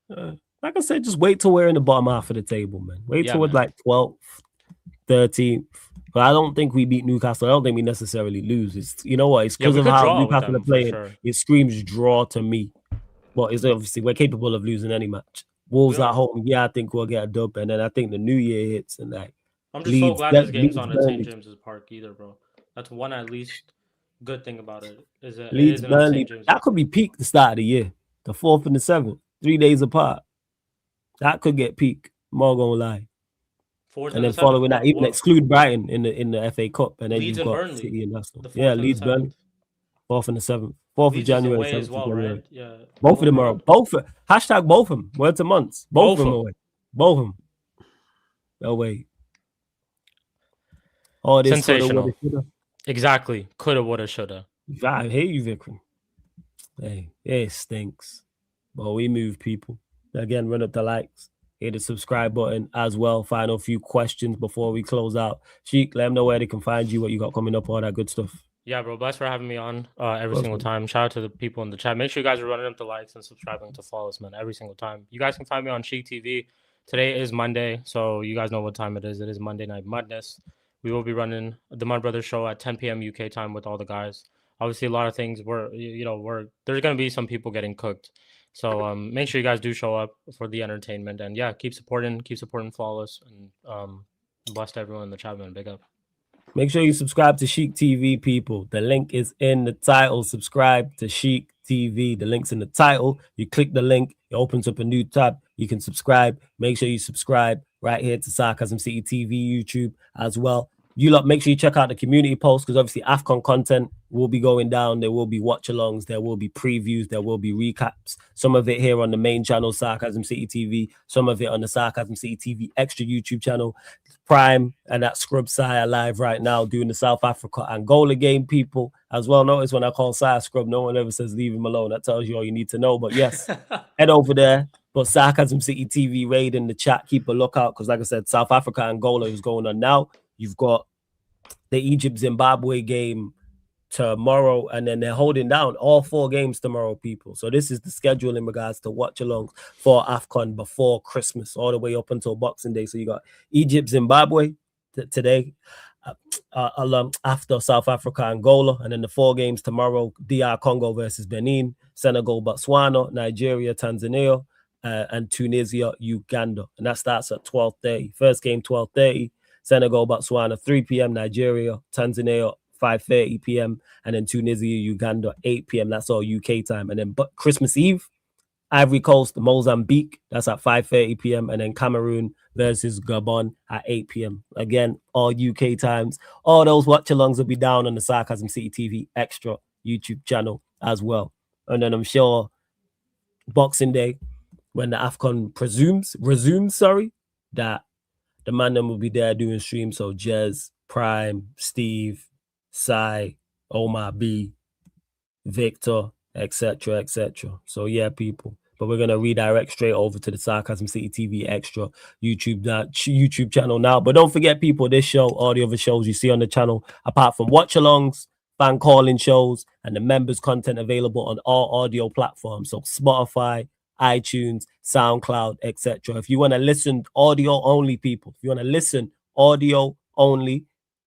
Like I said, just wait till we're in the bottom half of the table, man. Wait till we're like 12th, 13th. But I don't think we beat Newcastle. I don't think we necessarily lose. It's it's because of how Newcastle are playing. Sure. It screams draw to me. But it's obviously we're capable of losing any match. Wolves at home, I think we'll get a dub, and then I think the New Year hits and like. I'm just so glad this game's on at St. James's Park either, bro. That's one at least good thing about it. Is that Leeds Burnley? That could be peak the start of the year, the 4th and the 7th, 3 days apart. That could get peak. I'm not gonna lie. And then following that, even exclude Brighton in the FA Cup, and then you've got City and Arsenal. Yeah, Leeds Burnley, 4th and the 7th, 4th of January, 7th of January. Right? Yeah, both of them are hashtag both of them. Word to months. Both of them away. Both of them away. Oh, this sensational. Exactly. Coulda, woulda, shoulda. I hate you, Vikram. Hey, it stinks. But we move people. Again, run up the likes. Hit the subscribe button as well. Final few questions before we close out. Sheik, let them know where they can find you, what you got coming up, all that good stuff. Yeah, bro. Bless for having me on every single time. Shout out to the people in the chat. Make sure you guys are running up the likes and subscribing to follow us, man, every single time. You guys can find me on Sheik TV. Today is Monday, so you guys know what time it is. It is Monday Night Madness. We will be running the Mud Brothers show at 10 p.m. UK time with all the guys. Obviously, a lot of things there's going to be some people getting cooked. So make sure you guys do show up for the entertainment. And yeah, keep supporting Flawless. And bless to everyone in the chat, man. Big up. Make sure you subscribe to Sheik TV, people. The link is in the title. Subscribe to Sheik TV. The link's in the title. You click the link, it opens up a new tab. You can subscribe. Make sure you subscribe right here to Sarcasm City TV YouTube as well. You lot, make sure you check out the community post, because obviously AFCON content will be going down. There will be watch-alongs. There will be previews. There will be recaps. Some of it here on the main channel, Sarcasm City TV. Some of it on the Sarcasm City TV extra YouTube channel. Prime and that Scrub Sire live right now doing the South Africa Angola game, people. As well, notice when I call Sire Scrub, no one ever says leave him alone. That tells you all you need to know. But yes, head over there. But Sarcasm City TV raid in the chat. Keep a lookout, because like I said, South Africa Angola is going on now. You've got the Egypt-Zimbabwe game tomorrow, and then they're holding down all 4 games tomorrow, people. So this is the schedule in regards to watch-alongs for AFCON before Christmas, all the way up until Boxing Day. So you got Egypt-Zimbabwe today, after South Africa Angola, and then the 4 games tomorrow: DR Congo versus Benin, Senegal Botswana, Nigeria Tanzania, and Tunisia Uganda. And that starts at 12:30. First game 12:30. Senegal, Botswana, 3 p.m. Nigeria, Tanzania, 5:30 p.m. And then Tunisia, Uganda, 8 p.m. That's all UK time. And then Christmas Eve, Ivory Coast, Mozambique, that's at 5:30 p.m. And then Cameroon versus Gabon at 8 p.m. Again, all UK times. All those watch-alongs will be down on the Sarcasm City TV extra YouTube channel as well. And then I'm sure Boxing Day, when the AFCON resumes, that the ManDem will be there doing streams. So Jez, Prime, Steve, Sai, Omar B, Victor, etc., etc. So yeah, people. But we're gonna redirect straight over to the Sarcasm City TV extra YouTube channel now. But don't forget, people, this show, all the other shows you see on the channel, apart from watch-alongs, fan calling shows, and the members content available on all audio platforms. So Spotify, iTunes, SoundCloud, etc. If you want to listen audio only, people, if you want to listen audio only,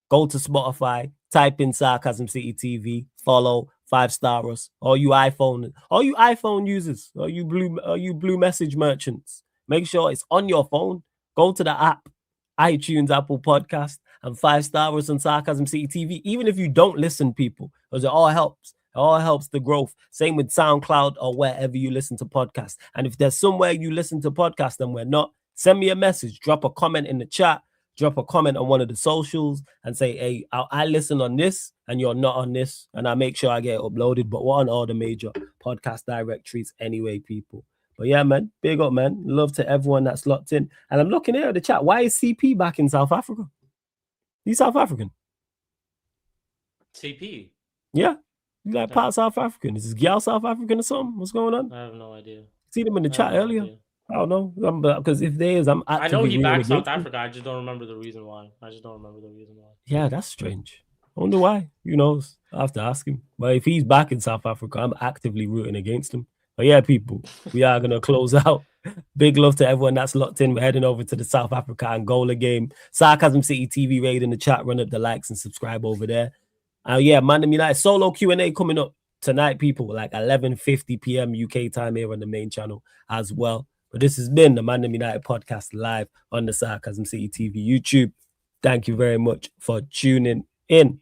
go to Spotify, type in Sarcasm City TV, follow, 5-star us. All you iPhone users, all you blue message merchants, make sure it's on your phone. Go to the app, iTunes, Apple Podcast, and 5-star us on Sarcasm City TV. Even if you don't listen, people, because it all helps. It all helps the growth. Same with SoundCloud or wherever you listen to podcasts. And if there's somewhere you listen to podcasts and we're not, send me a message, drop a comment in the chat, drop a comment on one of the socials and say, hey, I listen on this and you're not on this, and I make sure I get it uploaded. But we're on all the major podcast directories anyway, people. But yeah, man, big up, man. Love to everyone that's locked in. And I'm looking here at the chat. Why is CP back in South Africa? He's South African. CP? Yeah. He's like part South African. Is his gal South African or something? What's going on? I have no idea. Seen him in the chat earlier. Idea. I don't know. Because if there is, I know he backed South Africa. I just don't remember the reason why. Yeah, that's strange. I wonder why. Who knows? I have to ask him. But if he's back in South Africa, I'm actively rooting against him. But yeah, people, we are going to close out. Big love to everyone that's locked in. We're heading over to the South Africa Angola game. Sarcasm City TV raid in the chat. Run up the likes and subscribe over there. Yeah, ManDem United solo Q&A coming up tonight, people, like 11:50 p.m. UK time here on the main channel as well. But this has been the ManDem United podcast live on the Sarcasm City TV YouTube. Thank you very much for tuning in.